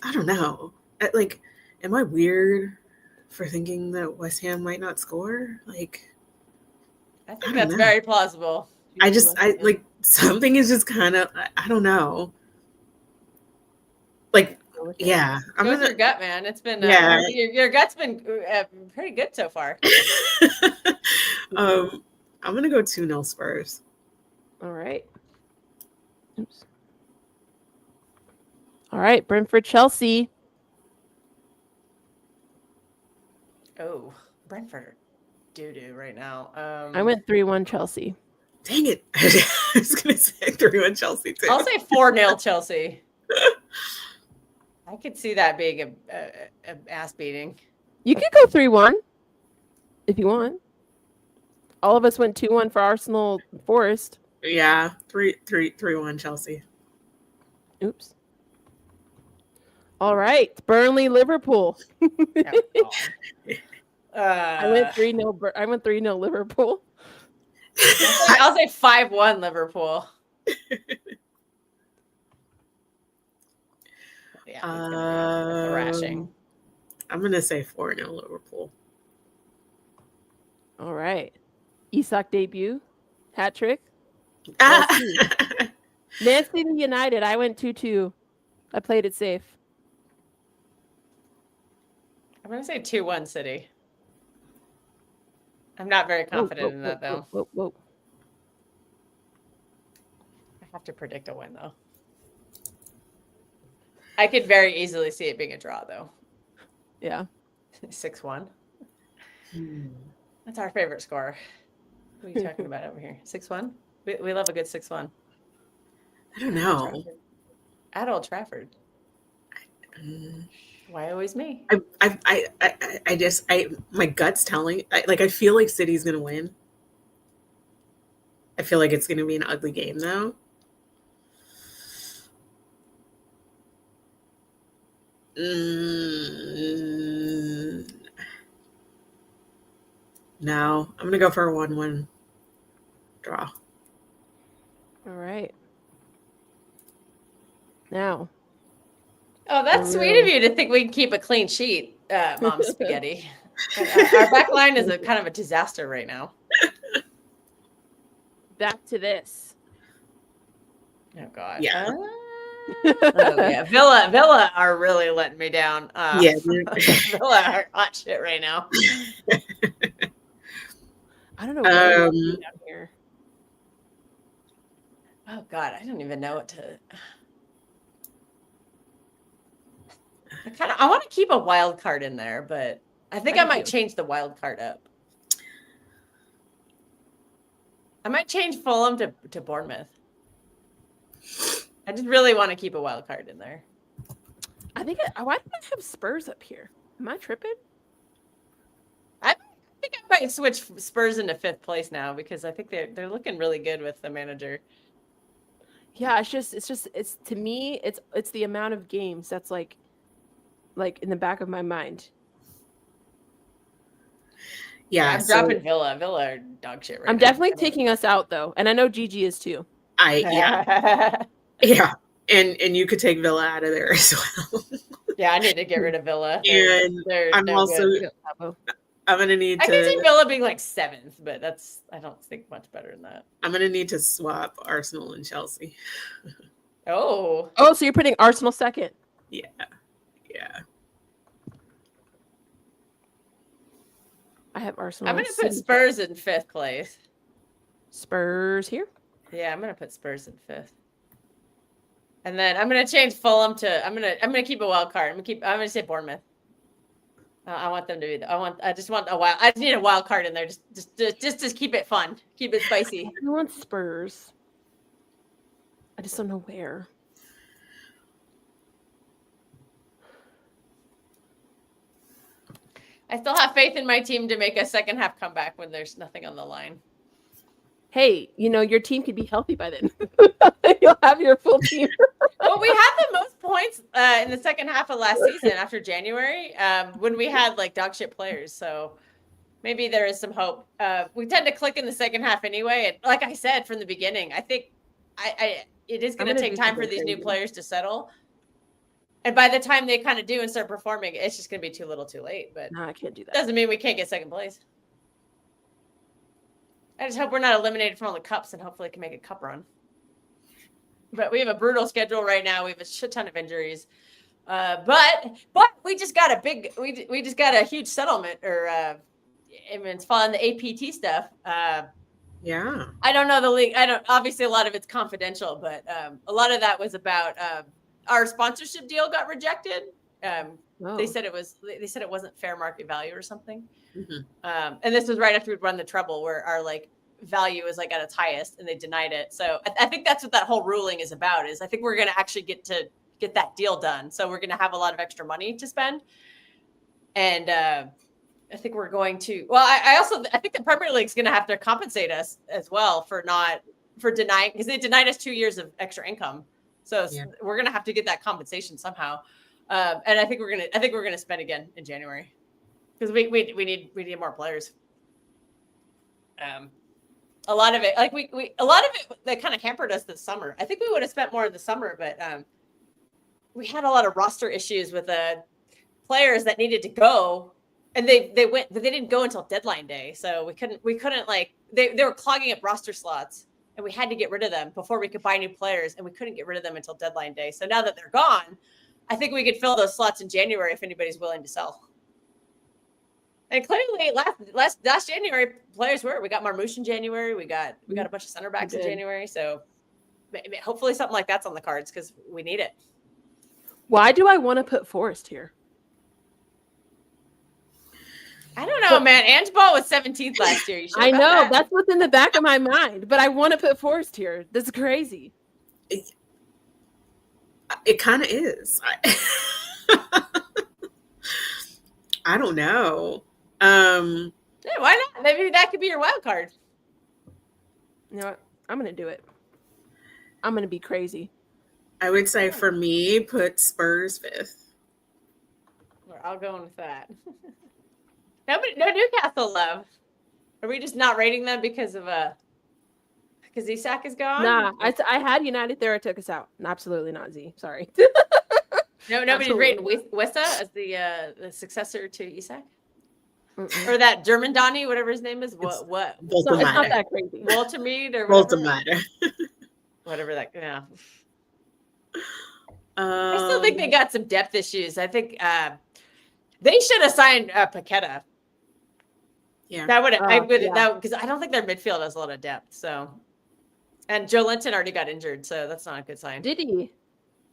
I don't know. Like, am I weird for thinking that West Ham might not score? Like, I think that's very plausible. I like something is just kind of. I don't know. Like, yeah, I'm gonna your gut, man. It's been your gut's been pretty good so far. I'm gonna go 2-0 Spurs. All right. Oops. All right, Brentford Chelsea. Oh, Brentford doo-doo right now. I went 3-1 Chelsea. Dang it. I was gonna say 3-1 Chelsea too. I'll say 4-0 Chelsea. I could see that being a ass beating. You could go 3-1 if you want. All of us went 2-1 for Arsenal Forest. Yeah, 3-1 Chelsea. Oops. All right, Burnley Liverpool. I went 3-0. I went 3-0 Liverpool. I'll say 5-1 Liverpool. Yeah, thrashing. I'm gonna say 4-0 Liverpool. All right, Isak debut, hat trick. Man City United. I went 2-2. I played it safe. I'm gonna say 2-1 City. I'm not very confident in that though. Whoa. I have to predict a win though. I could very easily see it being a draw though. Yeah. 6-1. That's our favorite score. What are you talking about over here? 6-1? We love a good 6-1. I don't know. At Old Trafford. Why always me? My gut's telling. I feel like City's gonna win. I feel like it's gonna be an ugly game though. No, I'm gonna go for a 1-1 draw. All right. Now. Oh, that's sweet of you to think we can keep a clean sheet, Mom Spaghetti. Our back line is a kind of a disaster right now. Back to this. Oh God. Yeah. Yeah. Villa are really letting me down. Yeah. Villa are hot shit right now. I don't know what down here. Oh God, I don't even know what to. I want to keep a wild card in there, but I think I might change the wild card up. I might change Fulham to Bournemouth. I just really want to keep a wild card in there. I think. Why do I have Spurs up here? Am I tripping? I think I might switch Spurs into 5th place now because I think they're looking really good with the manager. Yeah, it's to me, it's the amount of games that's like in the back of my mind. Yeah, I'm dropping Villa. Villa are dog shit right I'm now. definitely taking us out though, and I know Gigi is too. Yeah, and you could take Villa out of there as well. Yeah, I need to get rid of Villa. And They're I'm no also good. I'm gonna need I can see to Villa being like 7th, but I don't think much better than that. I'm gonna need to swap Arsenal and Chelsea. Oh, so you're putting Arsenal second? Yeah. I have Arsenal. I'm gonna put Spurs in 5th place. Spurs here? Yeah, I'm gonna put Spurs in 5th. And then I'm gonna change Fulham to I'm gonna keep a wild card. I'm gonna say Bournemouth. I want them to be. I just want a wild. I just need a wild card in there. Just keep it fun. Keep it spicy. I want Spurs. I just don't know where. I still have faith in my team to make a second half comeback when there's nothing on the line. Hey, your team could be healthy by then. You'll have your full team. Well, we had the most points in the second half of last season after January when we had like dog shit players. So maybe there is some hope. We tend to click in the second half anyway. And like I said from the beginning, I think it is going to take time for these new players to settle. And by the time they kind of do and start performing, it's just going to be too little too late. But no, I can't do that. Doesn't mean we can't get second place. I just hope we're not eliminated from all the cups and hopefully can make a cup run. But we have a brutal schedule right now. We have a shit ton of injuries. But we just got we just got a huge settlement it's following the APT stuff. Yeah. I don't know the league. Obviously a lot of it's confidential, but a lot of that was about our sponsorship deal got rejected. They said it wasn't fair market value or something. Mm-hmm. And this was right after we'd run the treble where our like value was like at its highest and they denied it. So I think that's what that whole ruling is about is I think we're going to actually get that deal done. So we're going to have a lot of extra money to spend. And I think we're going to, I think the Premier League is going to have to compensate us as well for denying, because they denied us 2 years of extra income. So we're going to have to get that compensation somehow. And I think we're going to spend again in January because we need more players. A lot of it, that kind of hampered us this summer. I think we would have spent more in the summer, but we had a lot of roster issues with players that needed to go, and they went, but they didn't go until deadline day. So we couldn't like they were clogging up roster slots, and we had to get rid of them before we could buy new players, and we couldn't get rid of them until deadline day. So now that they're gone, I think we could fill those slots in January if anybody's willing to sell. And clearly, last January, players were. We got Marmouche in January. We got a bunch of center backs in January. So hopefully something like that's on the cards because we need it. Why do I want to put Forrest here? I don't know, man. Ange Ball was 17th last year. I know. That's what's in the back of my mind. But I want to put Forrest here. That's crazy. It kind of is. I don't know. Yeah, why not? Maybe that could be your wild card. You know what? I'm going to do it. I'm going to be crazy. I would say for me, put Spurs 5th. I'll go with that. No Newcastle love. Are we just not rating them because Isak is gone? Nah, I had United there. I took us out. Absolutely not, Z. Sorry. No, nobody's rating Wissa as the successor to Isak? Or that German Donny, whatever his name is. What? It's not that crazy. Waltermead or whatever. Waltermead. Whatever that, yeah. I still think they got some depth issues. I think they should have signed Paqueta. Yeah, because I don't think their midfield has a lot of depth. So, and Joe Linton already got injured, so that's not a good sign. Did he?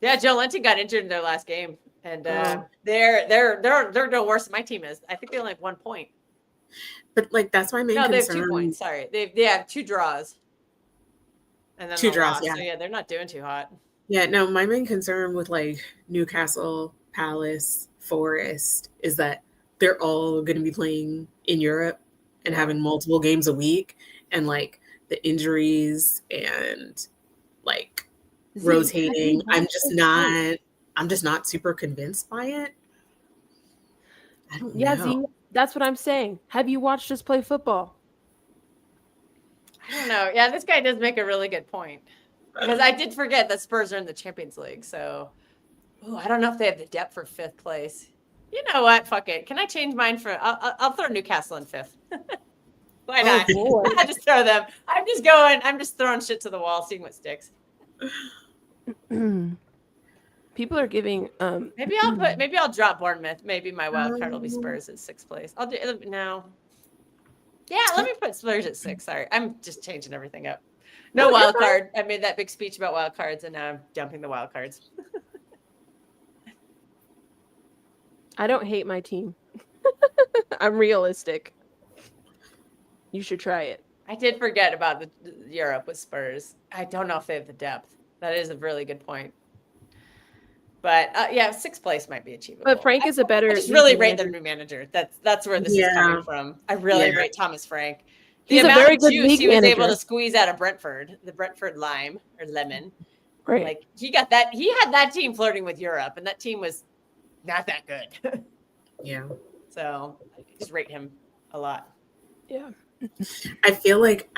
Yeah, Joe Linton got injured in their last game, and they're no worse than my team is. I think they only have 1 point. But like that's my main concern. They have 2 points. Sorry, they have 2 draws, and then 2 draws. Yeah, so yeah, they're not doing too hot. Yeah, no, my main concern with like Newcastle, Palace, Forest is that they're all going to be playing in Europe and having multiple games a week, and like the injuries and like rotating. Have you watched I'm just not super convinced by it. I don't Yeah, know. Z, that's what I'm saying. Have you watched us play football? I don't know. Yeah, this guy does make a really good point. Because I did forget that Spurs are in the Champions League. So, I don't know if they have the depth for 5th place. You know what? Fuck it. Can I change mine for? I'll throw Newcastle in 5th. Why not? boy. I just throw them. I'm just going. I'm just throwing shit to the wall, seeing what sticks. People are giving. Maybe I'll drop Bournemouth. Maybe my wild card will be Spurs at 6th place. I'll do no. Yeah, let me put Spurs at 6. Sorry, I'm just changing everything up. No wild card. I made that big speech about wild cards, and now I'm dumping the wild cards. I don't hate my team. I'm realistic. You should try it. I did forget about the Europe with Spurs. I don't know if they have the depth. That is a really good point. But yeah, 6th place might be achievable. But Frank is a better. I just really rate their new manager. That's where this is coming from. I really rate Thomas Frank. He's a very good league he was manager. able to squeeze out of Brentford, the Brentford lime or lemon. Right. Like he had that team flirting with Europe, and that team was not that good. Yeah. So I just rate him a lot. Yeah. I feel like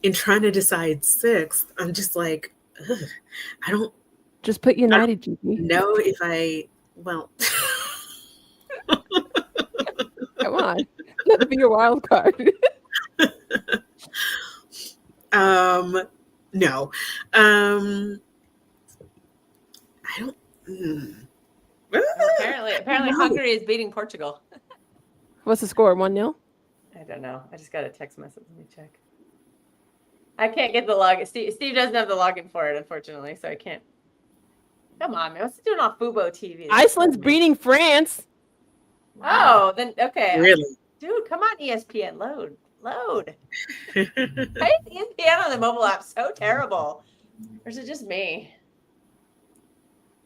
in trying to decide 6th, I'm just like, ugh, I don't just put United, Gigi. know if I Come on. That'd be your wild card. no. I don't. Apparently Hungary is beating Portugal. What's the score? 1-0? I don't know. I just got a text message. Let me check. I can't get the login. Steve doesn't have the login for it, unfortunately, so I can't. Come on, man. What's he doing on Fubo TV? Iceland's beating France. Oh, then okay. Really? Dude, come on, ESPN. Load. Why is ESPN on the mobile app so terrible? Or is it just me?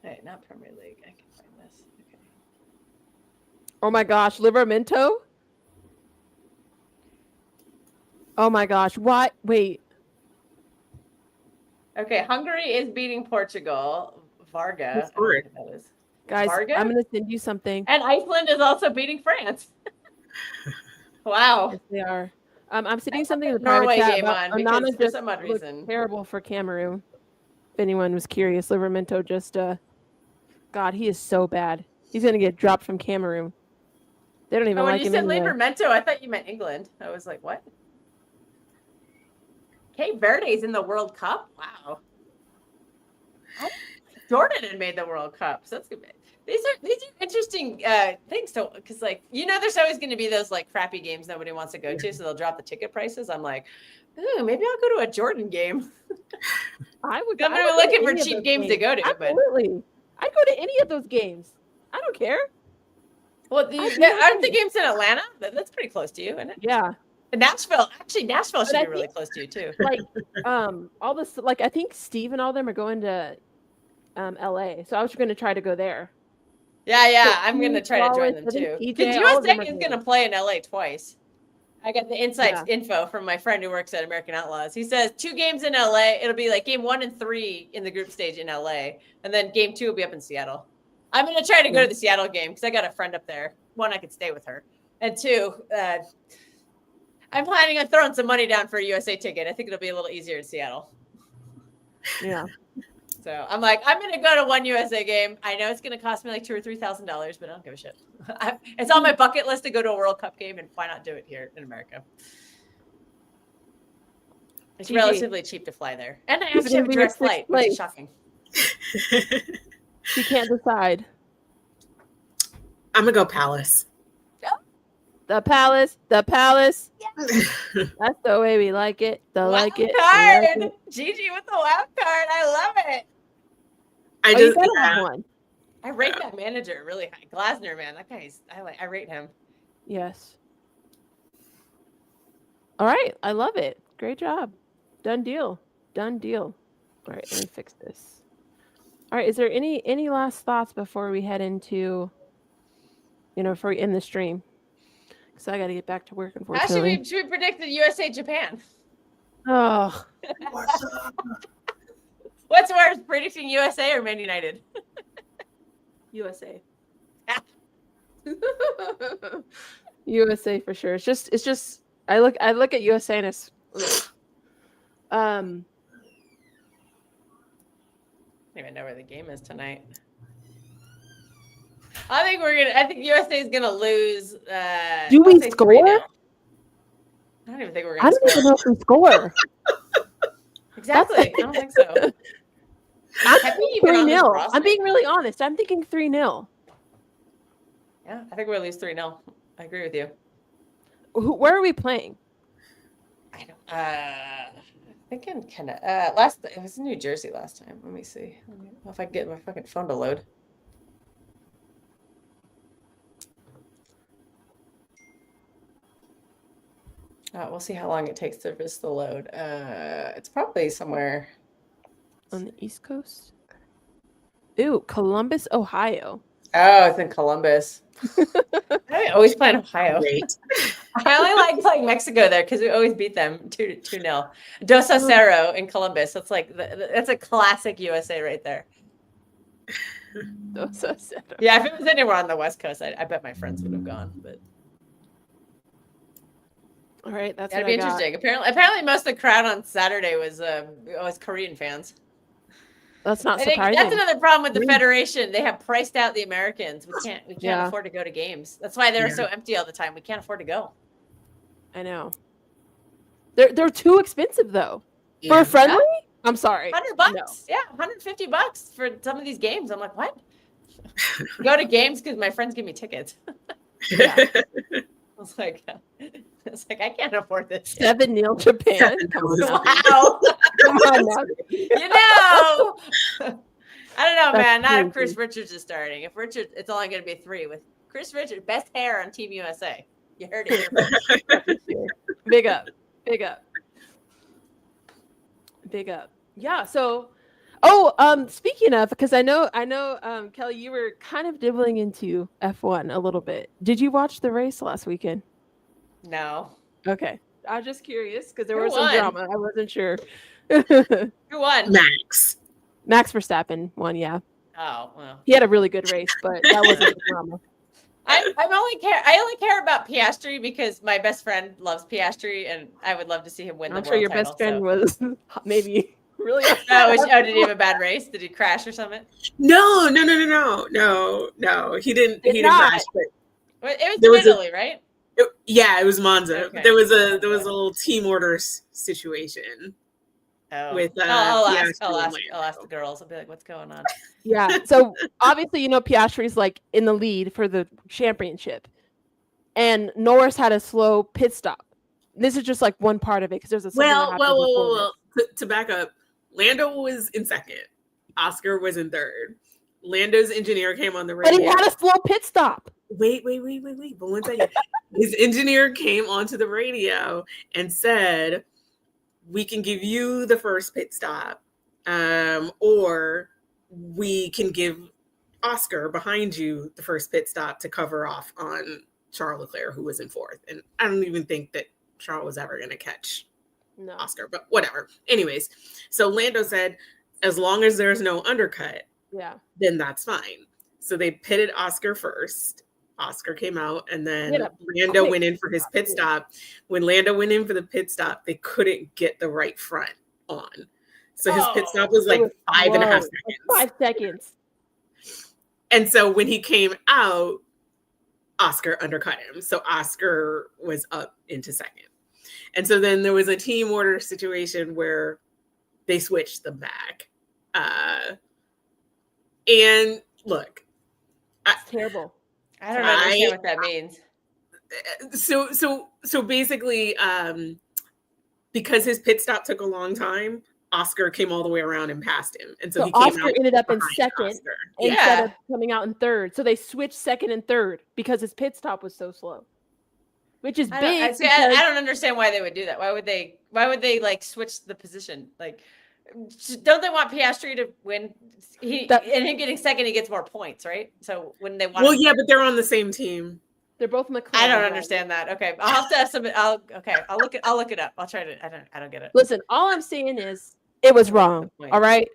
Wait, not Premier League. I can find this. Okay. Oh my gosh, Livramento? Oh my gosh, what? Wait. Okay, Hungary is beating Portugal. Varga. That is. Guys, Varga? I'm going to send you something. And Iceland is also beating France. Wow. Yes, they are. I'm sending something in the Norway private chat game about on because Onana for some odd reason. terrible for Cameroon. If anyone was curious, Livramento just God, he is so bad. He's going to get dropped from Cameroon. They don't even like him anyway. When you said Livramento, I thought you meant England. I was like, what? Cape Verde's in the World Cup? Wow. Jordan had made the World Cup, so that's good. These are interesting things to, because there's always going to be those like crappy games nobody wants to go to, so they'll drop the ticket prices. I'm like, ooh, maybe I'll go to a Jordan game. I'm looking for cheap games to go to. Absolutely, I'd go to any of those games. I don't care. Well, aren't the games in Atlanta? That's pretty close to you, isn't it? Yeah. Nashville should be really close to you too. Like, all this, like I think Steve and all them are going to LA, so I was going to try to go there. Yeah, I'm going to try to join them too. Because USA is going to play in LA twice. I got the inside info from my friend who works at American Outlaws. He says 2 games in LA. It'll be like game 1 and 3 in the group stage in LA, and then game 2 will be up in Seattle. I'm going to try to go to the Seattle game because I got a friend up there. 1, I could stay with her, and 2, I'm planning on throwing some money down for a USA ticket. I think it'll be a little easier in Seattle. Yeah. So I'm like, I'm going to go to one USA game. I know it's going to cost me like $2,000 or $3,000, but I don't give a shit. It's on my bucket list to go to a World Cup game, and why not do it here in America? It's relatively cheap to fly there. And I actually have a direct flight, which is shocking. You can't decide. I'm going to go Palace. The Palace. Yeah. That's the way we like it. Wild card. Gigi with the wild card. I love it. You gotta have one. I rate that manager really high. Glasner, man, that guy's. I rate him. Yes. All right, I love it. Great job. Done deal. All right, let me fix this. All right, is there any last thoughts before we head into, before we end the stream? So I got to get back to work, unfortunately. Should we predict the USA Japan? Oh, What's worse, predicting USA or Man United? USA. USA for sure. It's just I look at USA and it's I don't even know where the game is tonight. I think USA is gonna lose. Do we I'll say score? 3-0. I don't even think we're I gonna don't even know if we score. Exactly. I don't think so. I'm Have we thinking even on this 3-0. roster? I'm being really honest. I'm thinking 3-0. Yeah, I think we'll lose 3-0. I agree with you. Where are we playing? I don't. I think in Canada. It was in New Jersey last time. Let me see. If I can get my fucking phone to load. We'll see how long it takes for this to load. It's probably somewhere On the East Coast? Ooh, Columbus, Ohio. Oh, it's in Columbus. I always play in Ohio. Great. I only like playing Mexico there because we always beat them 2-0. Dos a Cero in Columbus. That's like that's a classic USA right there. Dos a Cero. Yeah, if it was anywhere on the West Coast, I bet my friends would have gone. But All right, that's that'd what be I got. interesting. Apparently, most of the crowd on Saturday was Korean fans. That's not I think surprising. that's another problem with the Really? Federation. They have priced out the Americans. We can't Yeah. afford to go to games. That's why they're Yeah. so empty all the time. We can't afford to go. I know. They're too expensive though. For Yeah. a friendly? I'm sorry. $100, No. yeah, $150 for some of these games. I'm like, what? Go to games because my friends give me tickets. Yeah. I was like, I can't afford this. 7-0 Japan. 7-0. Come on. Wow. Come on now. You know, I don't know, That's man. Not if crazy. Chris Richards is starting. If Richards, it's only going to be 3 with Chris Richards, best hair on Team USA. You heard it here first. Big up. Big up. Big up. Yeah. So, speaking of, because I know, Kelly, you were kind of dibbling into F1 a little bit. Did you watch the race last weekend? No. Okay. I was just curious because there Who was some won? drama. I wasn't sure. Who won? Max. Max Verstappen won. Yeah. Oh, well. He had a really good race, but that wasn't the drama. I only care about Piastri because my best friend loves Piastri, and I would love to see him win. I'm the sure world your title, best friend so. was maybe really. Did he have a bad race? Did he crash or something? No. He didn't. He didn't not. crash. But It was There in was a- Italy, right? it was Monza. Okay. There was a little team orders situation. Oh. With, I'll Piastri ask and I'll ask the girls. I'll be like, what's going on? Yeah. So obviously, Piastri's like in the lead for the championship, and Norris had a slow pit stop. This is just like one part of it because there's a Well. To back up, Lando was in second. Oscar was in third. Lando's engineer came on the radio. But he had a slow pit stop. Wait. But one second. His engineer came onto the radio and said, we can give you the first pit stop, or we can give Oscar behind you the first pit stop to cover off on Charles Leclerc, who was in fourth. And I don't even think that Charles was ever going to catch No. Oscar, but whatever. Anyways, so Lando said, as long as there's no undercut, Yeah. then that's fine. So they pitted Oscar first. Oscar came out, and then Lando went in for his pit stop. When Lando went in for the pit stop, they couldn't get the right front on. So his pit stop was like 5.5 seconds. 5 seconds. And so when he came out, Oscar undercut him. So Oscar was up into second. And so then there was a team order situation where they switched them back. And look, It's terrible. I don't understand what that means. So basically, because his pit stop took a long time, Oscar came all the way around and passed him. And so he came Oscar out ended up in behind second Oscar. instead of coming out in third. So they switched second and third because his pit stop was so slow. Which is big. I don't understand why they would do that. Why would they like switch the position? Like, don't they want Piastri to win? And him getting second, he gets more points, right? So when they want, but they're on the same team. They're both McLaren. I don't understand that. Okay, I'll have to have some. I'll look it up. I'll try to. I don't get it. Listen, all I'm saying is it was wrong. All right.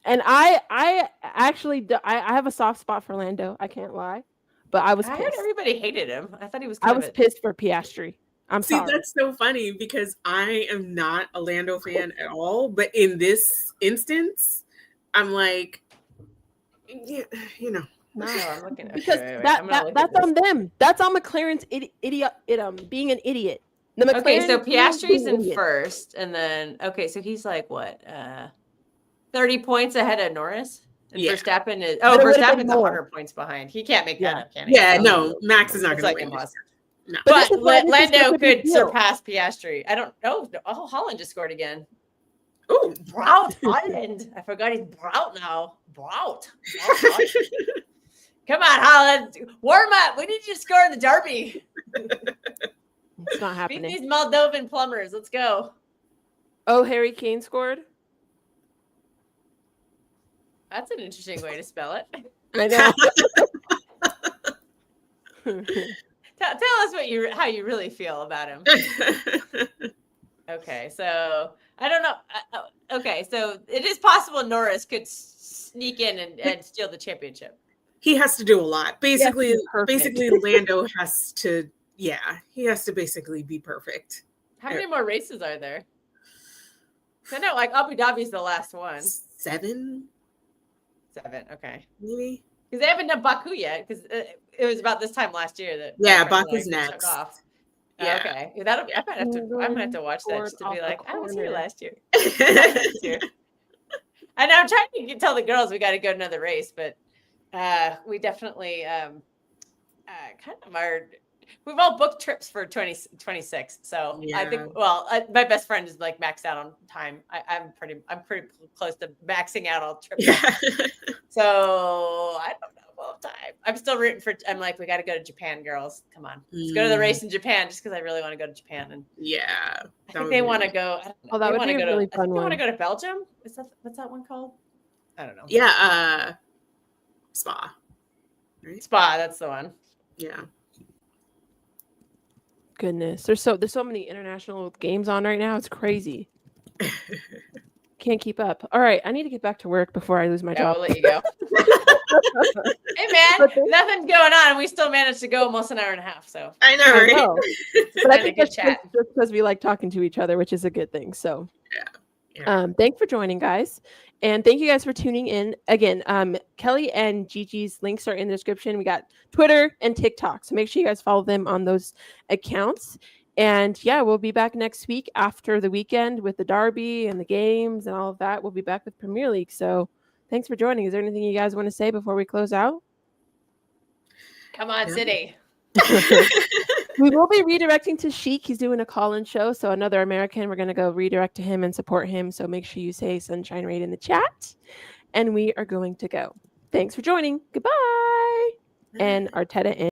And I actually I have a soft spot for Lando. I can't lie, but I was pissed. I heard everybody hated him. I thought he was. I was pissed for Piastri. I'm sorry. That's so funny because I am not a Lando fan at all. But in this instance, I'm like, yeah, you know. No, I'm looking because that's on them. That's on McLaren's being an idiot. The McLaren okay, so Piastri's in first, and then so he's like what 30 points ahead of Norris. And Verstappen is Verstappen's 100 points behind. He can't make that up, can he? Yeah, no, Max is not going to win. No. But Lando could surpass Piastri. I don't know. Oh, Holland just scored again. Oh, Brout Holland. I forgot he's Brout now. Brout. Come on, Holland. Warm up. We need you to score in the derby. It's not happening. Beat these Moldovan plumbers. Let's go. Oh, Harry Kane scored? That's an interesting way to spell it. I know. Tell us how you really feel about him. Okay, so I don't know. Okay, so it is possible Norris could sneak in and steal the championship. He has to do a lot. Basically, Lando has to. Yeah, he has to basically be perfect. How many more races are there? I know, like Abu Dhabi's the last one. 7. Okay. Maybe. Because they haven't done Baku yet. Because it was about this time last year that. Yeah, Baku's next. Off. Yeah. Okay. I might have to watch that just to be like, I was here last year. And I'm trying to tell the girls we got to go to another race, but we definitely kind of are. We've all booked trips for 2026, so yeah. I think. Well, my best friend is like maxed out on time. I'm pretty close to maxing out all trips. Yeah. So I don't know about time. I'm still rooting for. I'm like, we got to go to Japan, girls. Come on, let's go to the race in Japan, just because I really want to go to Japan. And yeah, I think they want to go. Oh, that would be a really fun one. They want to go to Belgium. What's that one called? I don't know. Yeah, Spa. Right? Spa, that's the one. Yeah. Goodness, there's so many international games on right now. It's crazy. Can't keep up. All right, I need to get back to work before I lose my job. We'll let you go. Hey man, nothing's going on, and we still managed to go almost an hour and a half. So I know, right? But I think that's just because we like talking to each other, which is a good thing. So yeah. Thanks for joining, guys. And thank you guys for tuning in. Again, Kelly and Gigi's links are in the description. We got Twitter and TikTok. So make sure you guys follow them on those accounts. And yeah, we'll be back next week after the weekend with the derby and the games and all of that. We'll be back with Premier League. So thanks for joining. Is there anything you guys want to say before we close out? Come on, City. We will be redirecting to Sheik. He's doing a call-in show. So another American, we're going to go redirect to him and support him. So make sure you say Sunshine Raid in the chat. And we are going to go. Thanks for joining. Goodbye. And Arteta in.